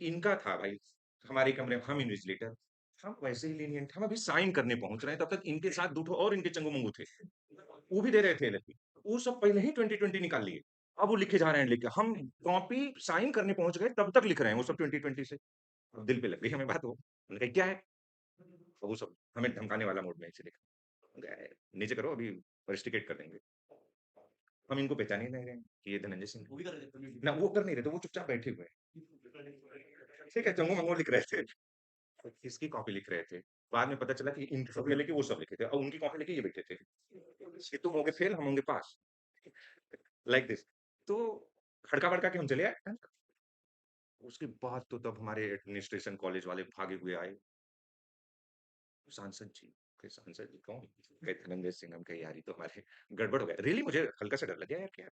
इनका था भाई, हमारे कमरे में हम इन्विजिलेटर, हम वैसे ही लीनिएंट, हम अभी साइन करने पहुँच रहे हैं, तब तक इनके साथ 2 ठो और इनके चंगू-मंगू थे। वो भी दे रहे थे एलएलबी। वो सब पहले ही 2020 निकाल लिए। अब वो लिखे जा रहे हैं लिख के, हम कॉपी साइन करने पहुँच गए तब तक लिख रहे हैं वो सब 2020 से। अब दिल पे लग गई हमें बात वो। हमने कहा क्या है? तो वो सब हमें धमकाने वाला मूड में ऐसे देखा। गए, नीचे करो अभी रस्टिकेट कर देंगे। हम इनको पहचान ही नहीं रहे हैं कि ये धनंजय सिंह ना वो कर नहीं रहे थे, वो चुपचाप बैठे हुए हैं। ठीक है, चंगू-मंगू लिख रहे थे। किसकी कॉपी लिख रहे थे? बाद में पता चला कि इनकी कॉपी लेके वो सब लिखे थे और उनकी कॉपी लेके ये बैठे थे। कि तुम होगे फेल, हम होंगे पास। Like this. तो हड़का-बड़का के हम चले आए। उसके बाद तो तब हमारे एडमिनिस्ट्रेशन कॉलेज वाले भागे हुए आए। सांसद जी, कहे सांसद जी कौन? कहे धनंजय सिंह। हम कहे यार ये तो हमारे गड़बड़ हो गया। रियली मुझे हल्का सा डर लग गया यार क्या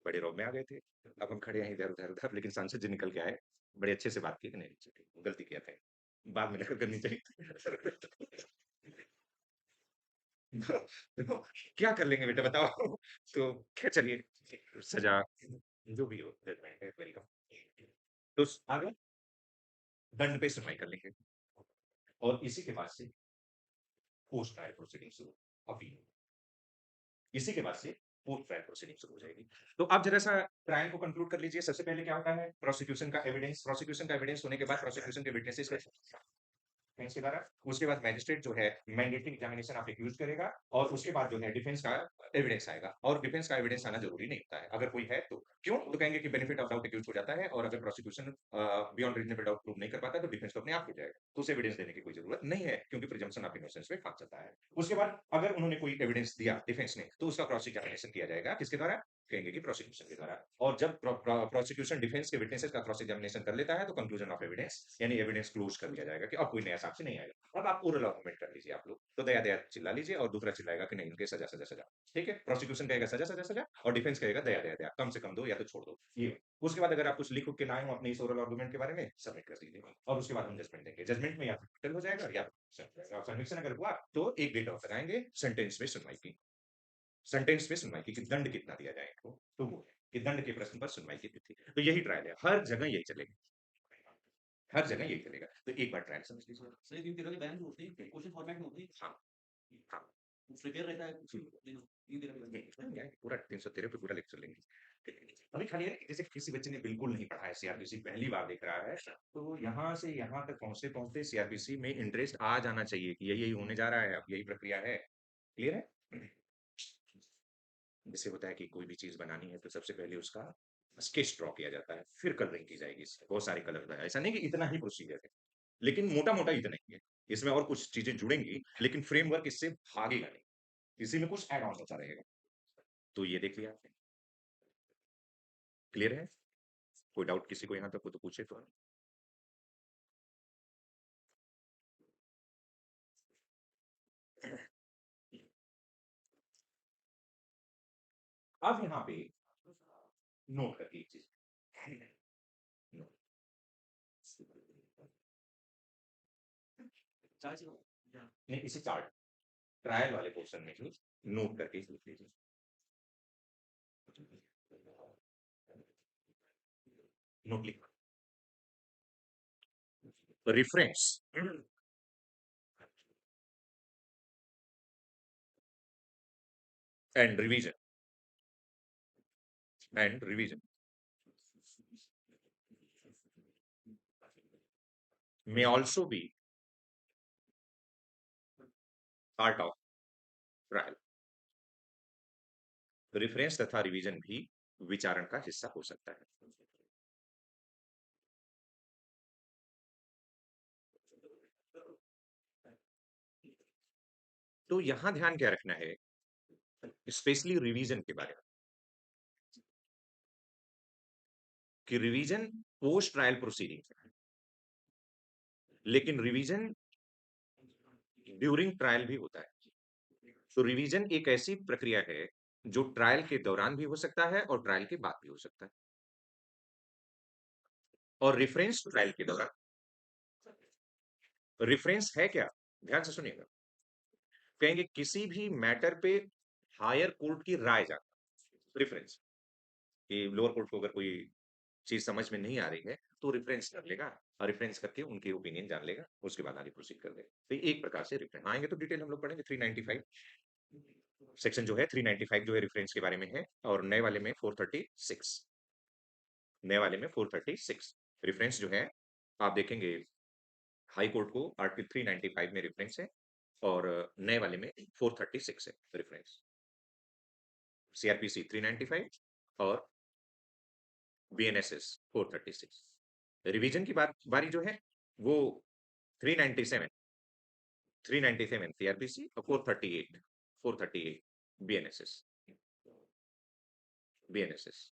बड़े रौब में आ गए थे। अब हम खड़े हैं इधर, उधर, उधर लेकिन सांसद जी निकल के आए। बड़े अच्छे से बात की कि नहीं अच्छा ठीक, गलती किया था। बाद में नकल करनी चाहिए थी। देखो क्या कर लेंगे बेटा बताओ? तो खैर चलिए सज़ा जो भी हो जजमेंट है वेलकम। तो आगे दंड पे सुनवाई कर लेंगे और इसी के बाद से पोस्ट ट्रायल प्रोसीडिंग शुरू अपील। इसी के बाद से पूर्व ट्रायल प्रोसीडिंग शुरू हो जाएगी। तो आप जरा सा ट्रायल को कंक्लूड कर लीजिए। सबसे पहले क्या होता है, प्रोसिक्यूशन का एविडेंस। प्रोसिक्यूशन का एविडेंस होने के बाद प्रोसिक्यूशन के विटनेसेस डिफेंस के द्वारा, उसके बाद मैजिस्ट्रेट जो है मैंडेटरी एग्जामिनेशन ऑफ एक्यूज करेगा, और उसके बाद जो है डिफेंस का एविडेंस आएगा। और डिफेंस का एविडेंस आना जरूरी नहीं होता है, अगर कोई है तो। क्यों? तो कहेंगे कि बेनिफिट ऑफ डाउट एक्यूज हो जाता है, और अगर prosecution beyond reasonable doubt prove नहीं कर पाता तो डिफेंस तो अपने आप हो जाएगा, तो उसे एविडेंस देने की कोई जरूरत नहीं है, क्योंकि प्रिजम्पशन ऑफ इनोसेंस पे काम चलता है। उसके बाद अगर उन्होंने कोई एविडेंस दिया डिफेंस ने, तो उसका क्रॉस एग्जामिनेशन किया जाएगा, किसके द्वारा? कहेंगे कि प्रोसिक्यूशन के द्वारा। और जब प्रोसिक्यूशन डिफेंस के विटनेसेस का क्रॉस एग्जामिनेशन कर लेता है, तो कंक्लूजन ऑफ एविडेंस यानी एविडेंस क्लोज कर दिया जाएगा कि अब कोई नया साक्ष्य नहीं आएगा। अब आप ओरल आर्गुमेंट कर लीजिए आप लोग, तो दया दया चिल्ला लीजिए, और दूसरा चिल्लाएगा कि नहीं उनके सजा सजा सजा। ठीक है, प्रोसिक्यूशन कहेगा सजा सजा सजा, और डिफेंस कहेगा दया दया दया, कम से कम दो या तो छोड़ दो ये। उसके बाद अगर आप कुछ लिख के लाए हो अपने इस ओरल आर्गुमेंट के बारे में, सबमिट कर दीजिए, और उसके बाद हम जजमेंट देंगे। जजमेंट में या तो हो जाएगा या कन्विक्शन अगर हुआ तो एक डेट ऑफ लगाएंगे सेंटेंस पे सुनवाई की। सेंटेंस पे सुनवाई की कि दंड कितना दिया जाए इनको, तो वो है कि दंड के प्रश्न पर सुनवाई की तिथि। तो यही ट्रायल है, हर जगह यही चलेगा, हर जगह यही चलेगा। तो एक बार ट्रायल समझ लीजिए। सर ये 3 तरह के बयान जो होते हैं क्वेश्चन फॉर्मेट में होते हैं। हाँ, हाँ। प्रिपेयर रहता है कुछ 3 तरह के बयान। पूरा 313 पे पूरा लेक्चर लेंगे। अभी खाली है जैसे किसी बच्चे ने बिल्कुल नहीं पढ़ा है, सीआरपीसी पहली बार देख रहा है, तो यहाँ से यहाँ तक पहुंचते पहुंचते सीआरपीसी में इंटरेस्ट आ जाना चाहिए कि यही यही होने जा रहा है, अब यही प्रक्रिया है। क्लियर है? जैसे होता है कि कोई भी चीज बनानी है तो सबसे पहले उसका स्केच ड्रॉ किया जाता है, फिर कलरिंग की जाएगी, इससे बहुत सारे कलर है, ऐसा नहीं कि इतना ही प्रोसीजर है, लेकिन मोटा मोटा इतना ही है। इसमें और कुछ चीजें जुड़ेंगी, लेकिन फ्रेमवर्क इससे भागेगा नहीं, इसी में कुछ एड ऑन होता रहेगा। तो ये देख लिया आपने, क्लियर है? कोई डाउट किसी को यहाँ तक हो तो पूछे तो। अब यहाँ पे नोट करके एक चीज, नहीं इसे चार्ट ट्रायल वाले पोर्शन में ही नोट करके लिख लीजिए। नोट लिख, reference and revision, and revision may also be part of trial। Reference तथा रिवीजन भी विचारण का हिस्सा हो सकता है। तो यहां ध्यान क्या रखना है, स्पेशली रिवीजन के बारे में, कि रिवीजन पोस्ट ट्रायल प्रोसीडिंग है, लेकिन रिवीजन ड्यूरिंग ट्रायल भी होता है। तो रिवीजन एक ऐसी प्रक्रिया है जो ट्रायल के दौरान भी हो सकता है और ट्रायल के बाद भी हो सकता है। और रेफरेंस ट्रायल के दौरान, रेफरेंस है क्या, ध्यान से सुनिएगा, कहेंगे किसी भी मैटर पे हायर कोर्ट की राय जाना, रेफरेंस, कि लोअर कोर्ट को अगर कोई चीज समझ में नहीं आ रही है तो रेफरेंस कर लेगा, और रेफरेंस करके उनकी ओपिनियन जान लेगा, उसके बाद आगे प्रोसीड कर देगा। तो एक प्रकार से रेफरेंस आएंगे तो डिटेल हम लोग पढ़ेंगे। 395 सेक्शन जो है, 395 जो है रेफरेंस के बारे में है, और नए वाले में 436, नए वाले में 436 रेफरेंस जो है, आप देखेंगे हाई कोर्ट को आर्टिकल 395 में रेफरेंस है, और नए वाले में 436 है रेफरेंस। सीआरपीसी 395 और बीएनएसएस 436। रिवीजन की बात बारी जो है वो 397, 397 सीआरपीसी और 438, 438 बीएनएसएस, बीएनएसएस।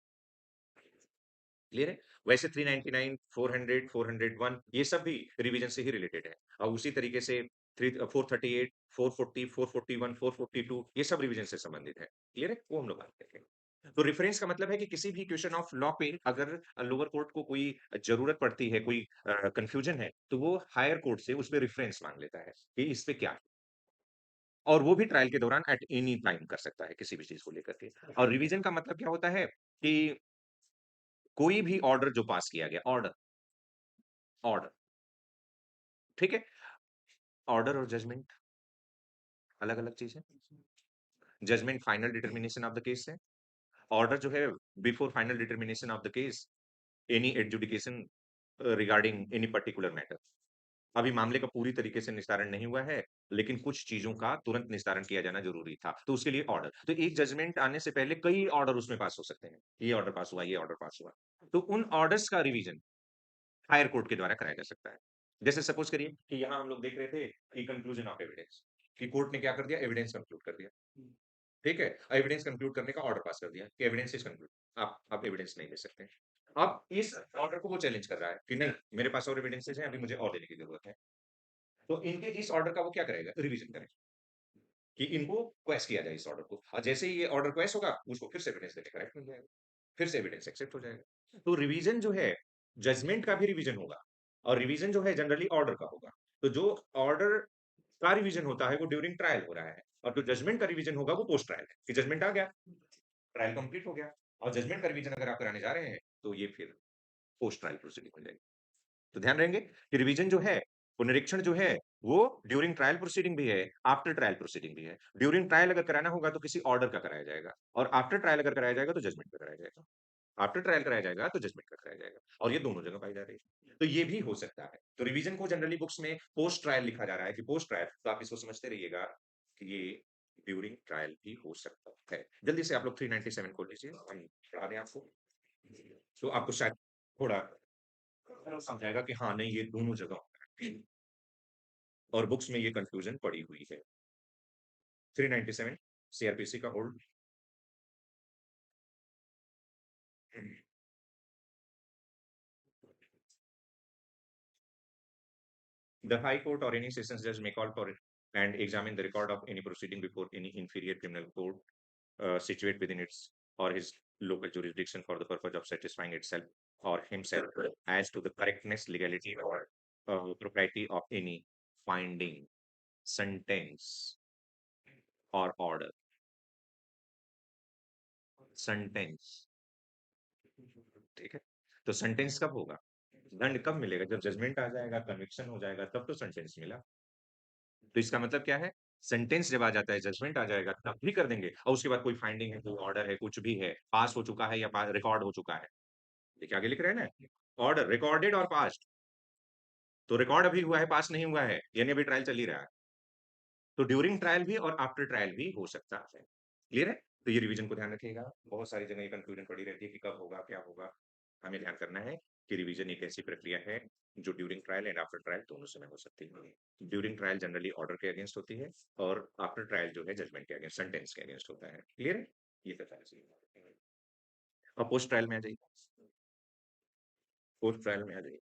क्लियर है? वैसे 399, 400, 401 ये सब भी रिवीजन से ही रिलेटेड है, और उसी तरीके से 438, 440, 441, 442 ये सब रिवीजन से संबंधित है। क्लियर है? वो हम लोग बात करेंगे। तो रेफरेंस का मतलब है कि किसी भी क्वेश्चन ऑफ लॉ पे अगर लोअर कोर्ट को कोई जरूरत पड़ती है, कोई कंफ्यूजन है, तो वो हायर कोर्ट से उस पे रेफरेंस मांग लेता है कि इस पे क्या है, और वो भी ट्रायल के दौरान एट एनी टाइम कर सकता है किसी भी चीज को लेकर के। और रिवीजन का मतलब क्या होता है कि कोई भी ऑर्डर जो पास किया गया, ऑर्डर, ऑर्डर, ठीक है, ऑर्डर और जजमेंट अलग अलग चीज है। Judgement final determination of the case है। ऑर्डर जो है before final determination of the case, any adjudication regarding any particular matter. अभी मामले का पूरी तरीके से निस्तारण नहीं हुआ है, लेकिन कुछ चीजों का तुरंत निस्तारण किया जाना जरूरी था, तो उसके लिए ऑर्डर। तो एक जजमेंट आने से पहले कई ऑर्डर उसमें पास हो सकते हैं। ये ऑर्डर पास हुआ, ये ऑर्डर पास हुआ, तो उन ऑर्डर्स का रिवीजन हायर कोर्ट के द्वारा कराया जा सकता है। जैसे सपोज करिए कि यहाँ हम लोग देख रहे थे कि कंक्लूजन ऑफ एविडेंस, कि कोर्ट ने क्या कर दिया, एविडेंस कंक्लूड कर दिया। ठीक है, एविडेंस कंक्लूड करने का ऑर्डर पास कर दिया कि एविडेंस इज कंक्लूड, आप एविडेंस नहीं दे सकते। अब इस ऑर्डर को वो चैलेंज कर रहा है कि नहीं, मेरे पास और एविडेंसेस हैं, अभी मुझे और देने की जरूरत है। तो इनके इस ऑर्डर का वो क्या करेगा, रिवीजन करेगा कि इनको क्वेश किया जाए इस ऑर्डर को, और जैसे ही ये ऑर्डर क्वेश होगा उसको फिर से एविडेंस देके करेक्ट मिल जाएगा, फिर से एविडेंस एक्सेप्ट हो जाएगा। तो रिवीजन जो है, जजमेंट का भी रिवीजन होगा, और रिवीजन जो है जनरली ऑर्डर का होगा। तो जो ऑर्डर का रिवीजन होता है वो ड्यूरिंग ट्रायल हो रहा है, और जो जजमेंट का रिवीजन होगा वो पोस्ट ट्रायल है, कि जजमेंट आ गया, ट्रायल कंप्लीट हो गया, और जजमेंट का रिवीजन अगर आप कराने जा रहे हैं तो ये फिर पोस्ट ट्रायल प्रोसीडिंग हो जाएगी। तो ध्यान रहेंगे कि रिवीजन जो है, पुनरीक्षण जो है, वो ड्यूरिंग ट्रायल प्रोसीडिंग भी है, आफ्टर ट्रायल प्रोसीडिंग भी है। ड्यूरिंग ट्रायल अगर कराना होगा तो किसी ऑर्डर का कराया जाएगा, और आफ्टर ट्रायल अगर कराया जाएगा तो जजमेंट का कराया जाएगा। आफ्टर ट्रायल कराया जाएगा तो जजमेंट का कराया जाएगा, और ये दोनों जगह पाई जा रही है, तो ये भी हो सकता है। तो रिवीजन को जनरली बुक्स में पोस्ट ट्रायल लिखा जा रहा है कि पोस्ट ट्रायल, तो आप इसको समझते रहिएगा कि ये ड्यूरिंग ट्रायल भी हो सकता है। जल्दी से आप लोग 397 खोल लीजिए, हम पढ़ा दें आपको, तो आपको शायद थोड़ा समझाएगा कि हाँ नहीं, ये दोनों जगह होता है, और बुक्स में ये कंफ्यूजन पड़ी हुई है। 397 सीआरपीसी का hold. The High Court or any sessions judge may call for and examine the record of any proceeding before any inferior criminal court situate within its or his local jurisdiction for the purpose of satisfying itself or himself as to the correctness, legality, or propriety of any finding, sentence, or order. Sentence, ठीक है। तो sentence कब होगा, दंड कब मिलेगा, जब judgement आ जाएगा, कन्विक्शन हो जाएगा, तब तो सेंटेंस मिला। तो इसका मतलब क्या है, सेंटेंस जब आ जाता है, जजमेंट आ जाएगा, तब भी कर देंगे, और उसके बाद कोई फाइंडिंग है, कोई ऑर्डर है, कुछ भी है, पास हो चुका है या रिकॉर्ड हो चुका है। देखिए आगे लिख रहे हैं ना, ऑर्डर रिकॉर्डेड और पास्ट, तो रिकॉर्ड अभी हुआ है, पास नहीं हुआ है, यानी अभी ट्रायल चल ही रहा है। तो ड्यूरिंग ट्रायल भी और आफ्टर ट्रायल भी हो सकता है। क्लियर है? तो ये रिवीजन को ध्यान रखिएगा, बहुत सारी जगह ये कंफ्यूजन पड़ी रहती है कि कब होगा, क्या होगा। हमें ध्यान करना है कि रिवीजन एक ऐसी प्रक्रिया है जो during trial and after trial दोनों समय हो सकती है। ड्यूरिंग ट्रायल जनरली ऑर्डर के अगेंस्ट होती है, और आफ्टर ट्रायल जो है जजमेंट के अगेंस्ट, सेंटेंस के अगेंस्ट होता है। क्लियर है? ये पता है। और पोस्ट ट्रायल में आ जाइए, पोस्ट ट्रायल में आ जाइए।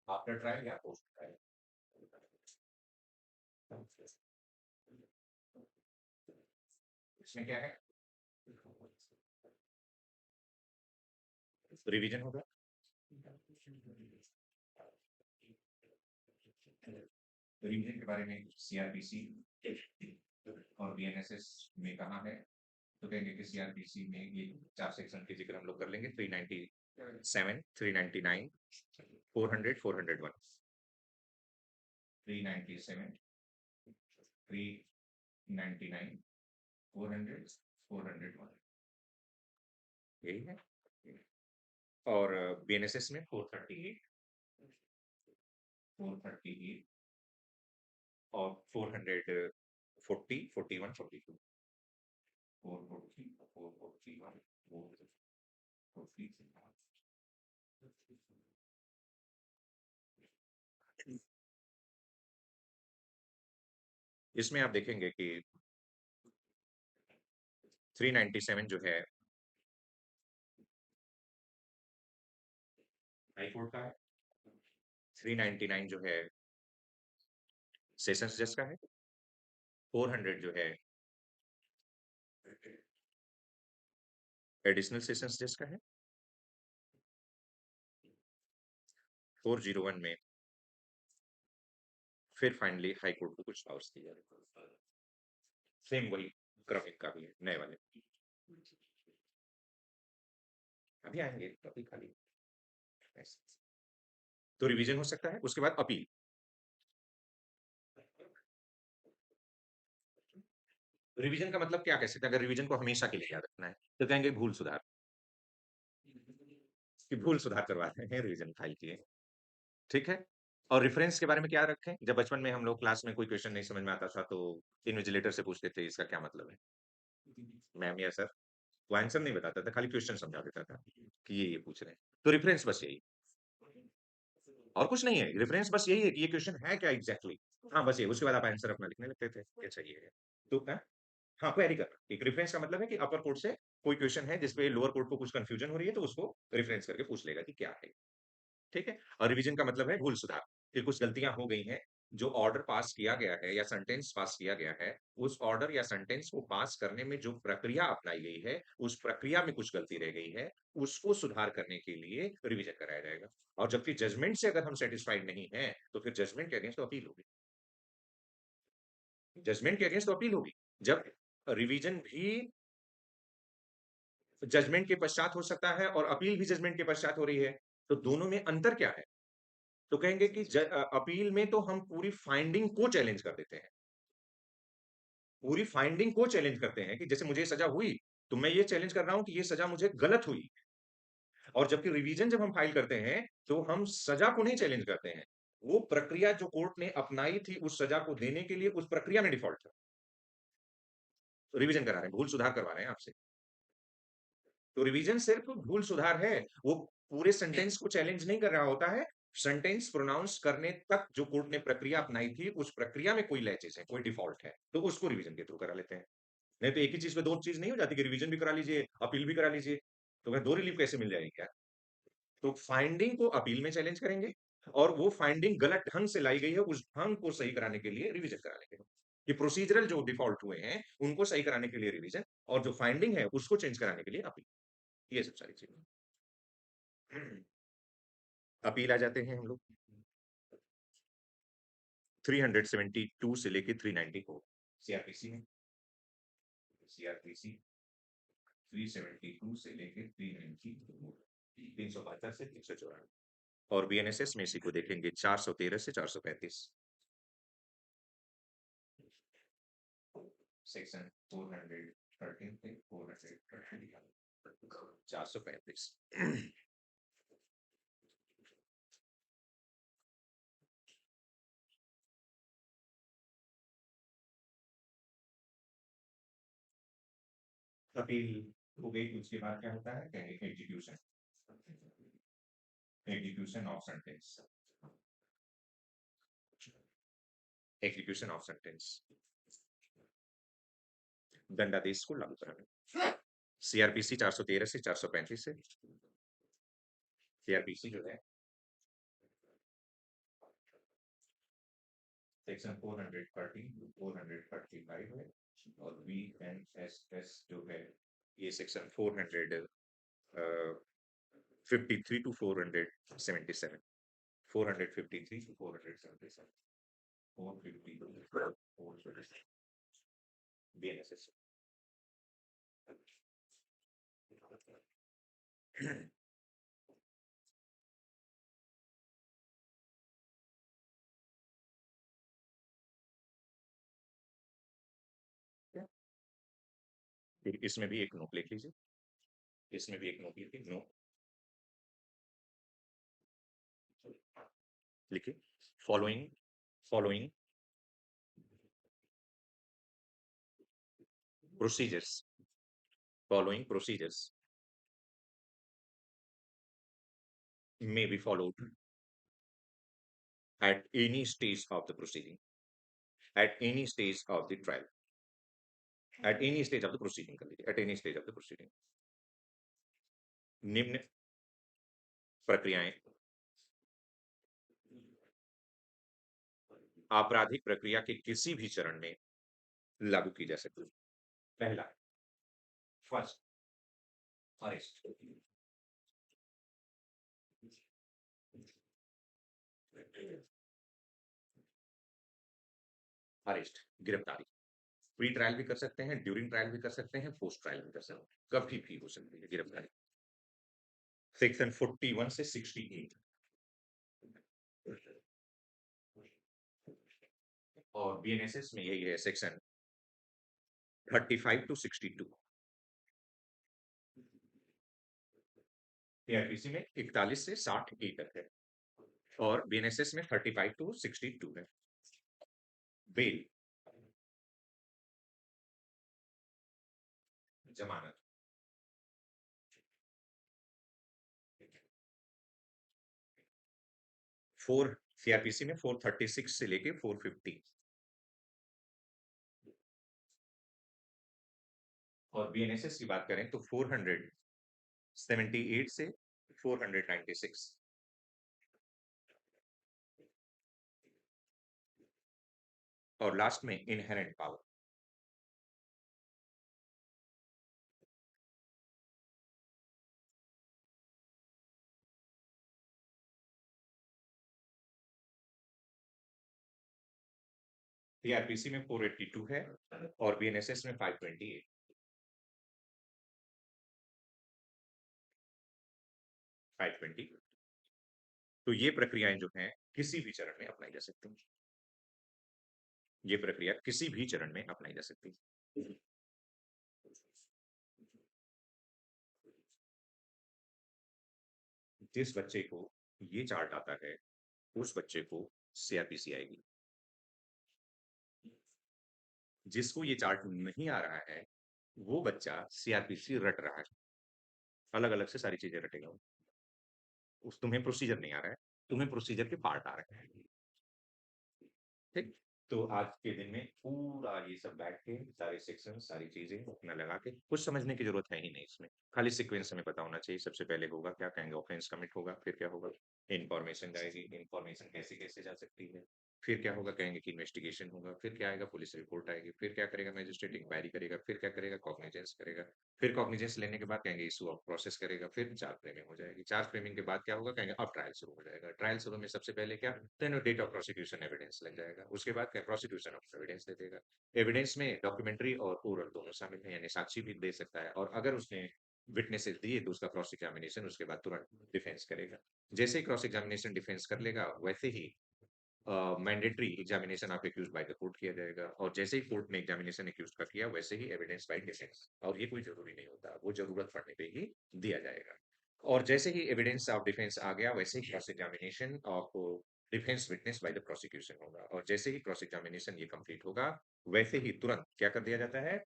आफ्टर ट्रायल या पोस्ट ट्रायल, इसमें क्या है, रिवीजन होगा। रिवीजन के बारे में सीआरपीसी और बीएनएसएस में कहा है, तो कहेंगे कि सीआरपीसी में ये 4 सेक्शन के जिक्र हम लोग कर लेंगे, 397, 399, 400, 401, 397, 399, 400, 401, यही है। और बीएनएसएस में 438, 438 और 440, 41, 42, 440, 441, 440। इसमें आप देखेंगे कि 397 जो है हाई कोर्ट का है, 399 जो है सेशंस जज का है, 400 जो है एडिशनल सेशंस जज का है, 401 में फिर फाइनली हाई कोर्ट को कुछ पावर्स दिए जा रहे हैं। सेम वही क्रमिक का भी है, नए वाले। अभी आएंगे टॉपिक खाली ऐसे। तो रिवीजन हो सकता है, उसके बाद अपील। रिवीजन का मतलब क्या कह सकते हैं, अगर रिवीजन को हमेशा के लिए याद रखना है तो कहेंगे भूल सुधार, कि भूल सुधार करवा रहे हैं, रिवीजन फाइल किए, ठीक है। और रेफरेंस के बारे में क्या रखें, जब बचपन में हम लोग क्लास में कोई क्वेश्चन नहीं समझ में आता था तो इन्विजिलेटर से पूछते थे इसका क्या मतलब है, मैम या सर, वो आंसर नहीं बताता था, खाली क्वेश्चन समझा देता था कि ये पूछ रहे हैं। तो रेफरेंस बस यही, और कुछ नहीं है, रेफरेंस बस यही है कि ये क्वेश्चन है क्या एग्जैक्टली। हाँ बस ये, उसके बाद आप आंसर अपना लिखने लगते थे, ये चाहिए। तो हाँ, क्वेरी करना। एक रेफरेंस का मतलब है कि अपर कोर्ट से कोई क्वेश्चन है जिसपे लोअर कोर्ट को कुछ कंफ्यूजन हो रही है तो उसको रेफरेंस करके पूछ लेगा कि क्या है, ठीक है। और रिवीजन का मतलब है भूल सुधार, कि कुछ गलतियां हो गई हैं, जो ऑर्डर पास किया गया है या सेंटेंस पास किया गया है, उस ऑर्डर या सेंटेंस को पास करने में जो प्रक्रिया अपनाई गई है, उस प्रक्रिया में कुछ गलती रह गई है, उसको सुधार करने के लिए रिवीजन कराया जाएगा। और जबकि जजमेंट से अगर हम सेटिस्फाइड नहीं है तो फिर जजमेंट के अगेंस्ट तो अपील होगी, जजमेंट के अगेंस्ट तो अपील होगी। जब रिवीजन भी जजमेंट के पश्चात हो सकता है और अपील भी जजमेंट के पश्चात हो रही है, तो दोनों में अंतर क्या है। तो कहेंगे कि अपील में तो हम पूरी फाइंडिंग को चैलेंज कर देते हैं, पूरी फाइंडिंग को चैलेंज करते हैं कि जैसे मुझे सजा हुई तो मैं ये चैलेंज कर रहा हूं कि ये सजा मुझे गलत हुई। और जबकि रिवीजन जब हम फाइल करते हैं तो हम सजा को नहीं चैलेंज करते हैं, वो प्रक्रिया जो कोर्ट ने अपनाई थी उस सजा को देने के लिए, उस प्रक्रिया में डिफॉल्ट था। तो रिवीजन करा रहे हैं, भूल सुधार करवा रहे हैं आपसे। तो रिवीजन सिर्फ भूल सुधार है, वो पूरे सेंटेंस को चैलेंज नहीं कर रहा होता है। सेंटेंस प्रोनाउंस करने तक जो कोर्ट ने प्रक्रिया अपनाई थी, उस प्रक्रिया में कोई लैचेस है, कोई डिफॉल्ट है, तो उसको रिवीजन के थ्रू करा लेते हैं। नहीं तो एक ही चीज पे दो चीज नहीं हो जाती कि रिवीजन भी करा लीजिए, अपील भी करा लीजिए, तो फिर दो रिलीफ कैसे मिल जाएगी क्या। तो फाइंडिंग को अपील में चैलेंज करेंगे, और वो फाइंडिंग गलत ढंग से लाई गई है, उस ढंग को सही कराने के लिए रिवीजन करा लेंगे। कि प्रोसीजरल जो डिफॉल्ट हुए हैं उनको सही कराने के लिए रिवीजन, और जो फाइंडिंग है उसको चेंज कराने के लिए अपील, ये सब सारी चीजें। अपील आ जाते हैं हम लोग 372 से लेके 394 सीआरपीसी में। सीआरपीसी 372 से लेके 394, 372 से 394। और बीएनएसएस में इसी को देखेंगे 413 से 435, सेक्शन 413 से 435। अपील हो गई, उसके बाद क्या होता है, कहेंगे execution, execution of sentence, execution of sentence, दंडादेश को लागू कराना। सीआरपीसी 413 से 435 से, सीआरपीसी जो है सेक्शन 430 टू 435 है, और बीएनएसएस जो है ये सेक्शन 453 टू 477, 453 टू 477, 450 बीएनएसएस। फिर इसमें भी एक नोट लिख लीजिए, इसमें भी एक नोट लिखिए, नो लिखिए, following, following procedures, following procedures may be followed at any stage of the proceeding, at any stage of the trial, at any stage of the proceeding कर लीजिए, at any stage of the proceeding। निम्न प्रक्रियाएं आपराधिक प्रक्रिया के किसी भी चरण में लागू की जा सकती है। पहला, फर्स्ट, अरेस्ट, अरेस्ट गिरफ्तारी, प्री ट्रायल भी कर सकते हैं, ड्यूरिंग ट्रायल भी कर सकते हैं, पोस्ट ट्रायल भी कर सकते हैं, कभी भी हो सकती है गिरफ्तारी। सेक्शन 41 से 68 और बीएनएसएस में यही है सेक्शन 35 टू 62। सीआरपीसी में 41 से 60 तक है और बीएनएसएस में 35 टू 62 है। बेल, जमानत, फोर सीआरपीसी में 436 से लेके 450 और बीएनएसएस की बात करें तो 478 से 496 और लास्ट में इनहेरेंट पावर। सीआरपीसी में 482 है और बीएनएसएस में 528। तो ये प्रक्रियाएं जो हैं किसी भी चरण में अपनाई जा सकती हैं। ये प्रक्रिया किसी भी चरण में अपनाई जा सकती है। जिस बच्चे को ये चार्ट आता है उस बच्चे को सीआरपीसी आएगी। जिसको ये चार्ट नहीं आ रहा है वो बच्चा सीआरपीसी रट रहा है, अलग अलग से सारी चीजें रटेगा। उस तुम्हें प्रोसीजर नहीं आ रहा है, तुम्हें प्रोसीजर के पार्ट आ रहे हैं। ठीक, तो आज के दिन में पूरा ये सब बैठ के सारे सेक्शन सारी चीजें अपना लगा के कुछ समझने की जरूरत है ही नहीं इसमें, खाली सीक्वेंस हमें पता होना चाहिए। सबसे पहले होगा क्या कहेंगे, ऑफेंस कमिट होगा, फिर क्या होगा, इन्फॉर्मेशन जाएगी, इन्फॉर्मेशन कैसे कैसे जा सकती है, फिर क्या होगा कहेंगे कि इन्वेस्टिगेशन होगा, फिर क्या आएगा पुलिस रिपोर्ट आएगी, फिर क्या करेगा मैजिस्ट्रेट इंक्वायरी करेगा, फिर क्या करेगा कॉग्निजेंस करेगा, फिर कॉग्निजेंस लेने के बाद कहेंगे इशू ऑफ प्रोसेस करेगा, फिर चार्ज फ्रेमिंग हो जाएगी, चार्ज फ्रेमिंग के बाद क्या होगा कहेंगे अब ट्रायल शुरू हो जाएगा, ट्रायल शुरू में सबसे पहले क्या then date of prosecution evidence लग जाएगा, उसके बाद क्या प्रोसिक्यूशन ऑफ एविडेंस दे देगा। एविडेंस में डॉक्यूमेंट्री और ओरल दोनों शामिल है, यानी साक्षी भी दे सकता है और अगर उसने विटनेसेस दिए तो उसका क्रॉस एग्जामिनेशन उसके बाद तुरंत डिफेंस करेगा। जैसे ही क्रॉस एग्जामिनेशन डिफेंस कर लेगा वैसे ही mandatory examination of accused by the court किया जाएगा और जैसे ही कोर्ट ने एग्जामिनेशन एक्यूज का किया वैसे ही एविडेंस बाय डिफेंस, और ये कोई जरूरी नहीं होता, वो जरूरत पड़ने पे ही दिया जाएगा। और जैसे ही एविडेंस ऑफ डिफेंस आ गया वैसे ही cross examination of defence witness by the prosecution होगा और जैसे ही क्रॉस एग्जामिनेशन ये कंप्लीट होगा वैसे ही तुरंत क्या कर दिया जाता है,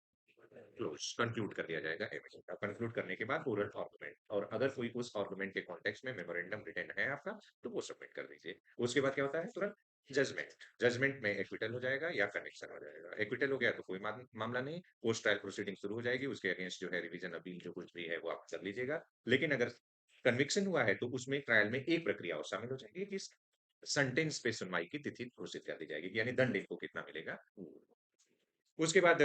क्लोज कंक्लूड कर दिया जाएगा एविडेंस का। कंक्लूड करने के बाद ओरल आर्गुमेंट, और अगर कोई उस आर्गुमेंट के कॉन्टेक्स्ट में मेमोरेंडम रिटन है आपका तो वो सबमिट कर दीजिए। उसके बाद क्या होता है तुरंत जजमेंट, जजमेंट में एक्विटल हो जाएगा या कन्विक्शन हो जाएगा। एक्विटल हो गया तो कोई मामला नहीं, पोस्ट ट्रायल प्रोसीडिंग शुरू हो जाएगी, उसके अगेंस्ट जो है रिवीजन अपील जो कुछ भी है वो आप कर लीजिएगा। लेकिन अगर कन्विक्शन हुआ है तो उसमें ट्रायल में एक प्रक्रिया और शामिल हो जाएगी कि सेंटेंस पे सुनवाई की तिथि घोषित कर दी जाएगी, यानी दंड इनको कितना मिलेगा। उसके बाद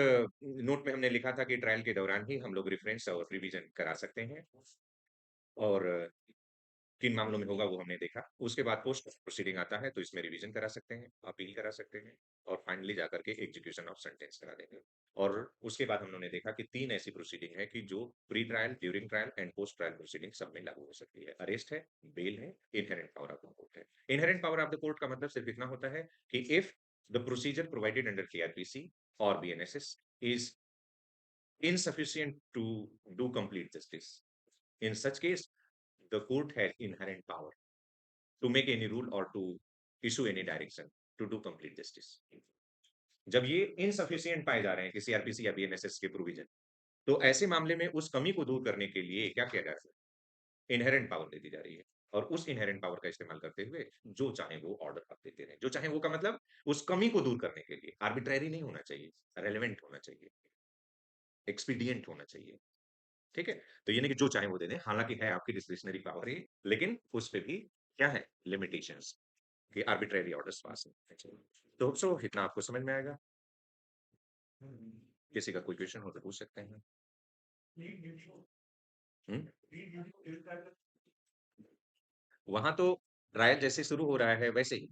नोट में हमने लिखा था कि ट्रायल के दौरान ही हम लोग रेफरेंस और रिवीजन करा सकते हैं और किन मामलों में होगा वो हमने देखा। उसके बाद पोस्ट प्रोसीडिंग आता है तो इसमें रिवीजन करा सकते हैं, अपील करा सकते हैं और फाइनली जाकर के एग्जीक्यूशन ऑफ सेंटेंस करा देंगे। और उसके बाद हम लोगों ने देखा कि 3 ऐसी प्रोसीडिंग है कि जो pre trial, during trial and post trial proceeding सब में लागू हो सकती है। अरेस्ट है, बेल है, inherent power of the court है। Inherent power of the court का मतलब सिर्फ इतना होता है कि if the procedure provided under CrPC और BNSS is insufficient to do complete justice. In such case, the court has inherent power to make any rule or to issue any direction to do complete justice. जब ये insufficient पाए जा रहे हैं कि CrPC या BNSS के provision, तो ऐसे मामले में उस कमी को दूर करने के लिए क्या किया जा रहा है, इनहेरेंट पावर दे दी जा रही है और उस इनहेरेंट पावर का इस्तेमाल करते हुए जो चाहे वो ऑर्डर आप देते रहे, जो चाहे वो का मतलब उस कमी को दूर करने के लिए आर्बिट्ररी नहीं होना चाहिए, रेलेवेंट होना चाहिए, एक्सपीडिएंट होना चाहिए। ठीक है? तो ये नहीं कि जो चाहे वो दे दें, हालाँकि है आपकी डिस्क्रिशनरी पावर ये, लेकिन उस पे भी क्या है लिमिटेशंस कि आर्बिट्रेरी ऑर्डर्स पास नहीं होने चाहिए। तो होप सो इतना आपको समझ में आएगा। किसी का कोई क्वेश्चन हो तो पूछ सकते हैं। हुँ? वहाँ तो ट्रायल जैसे शुरू हो रहा है वैसे ही।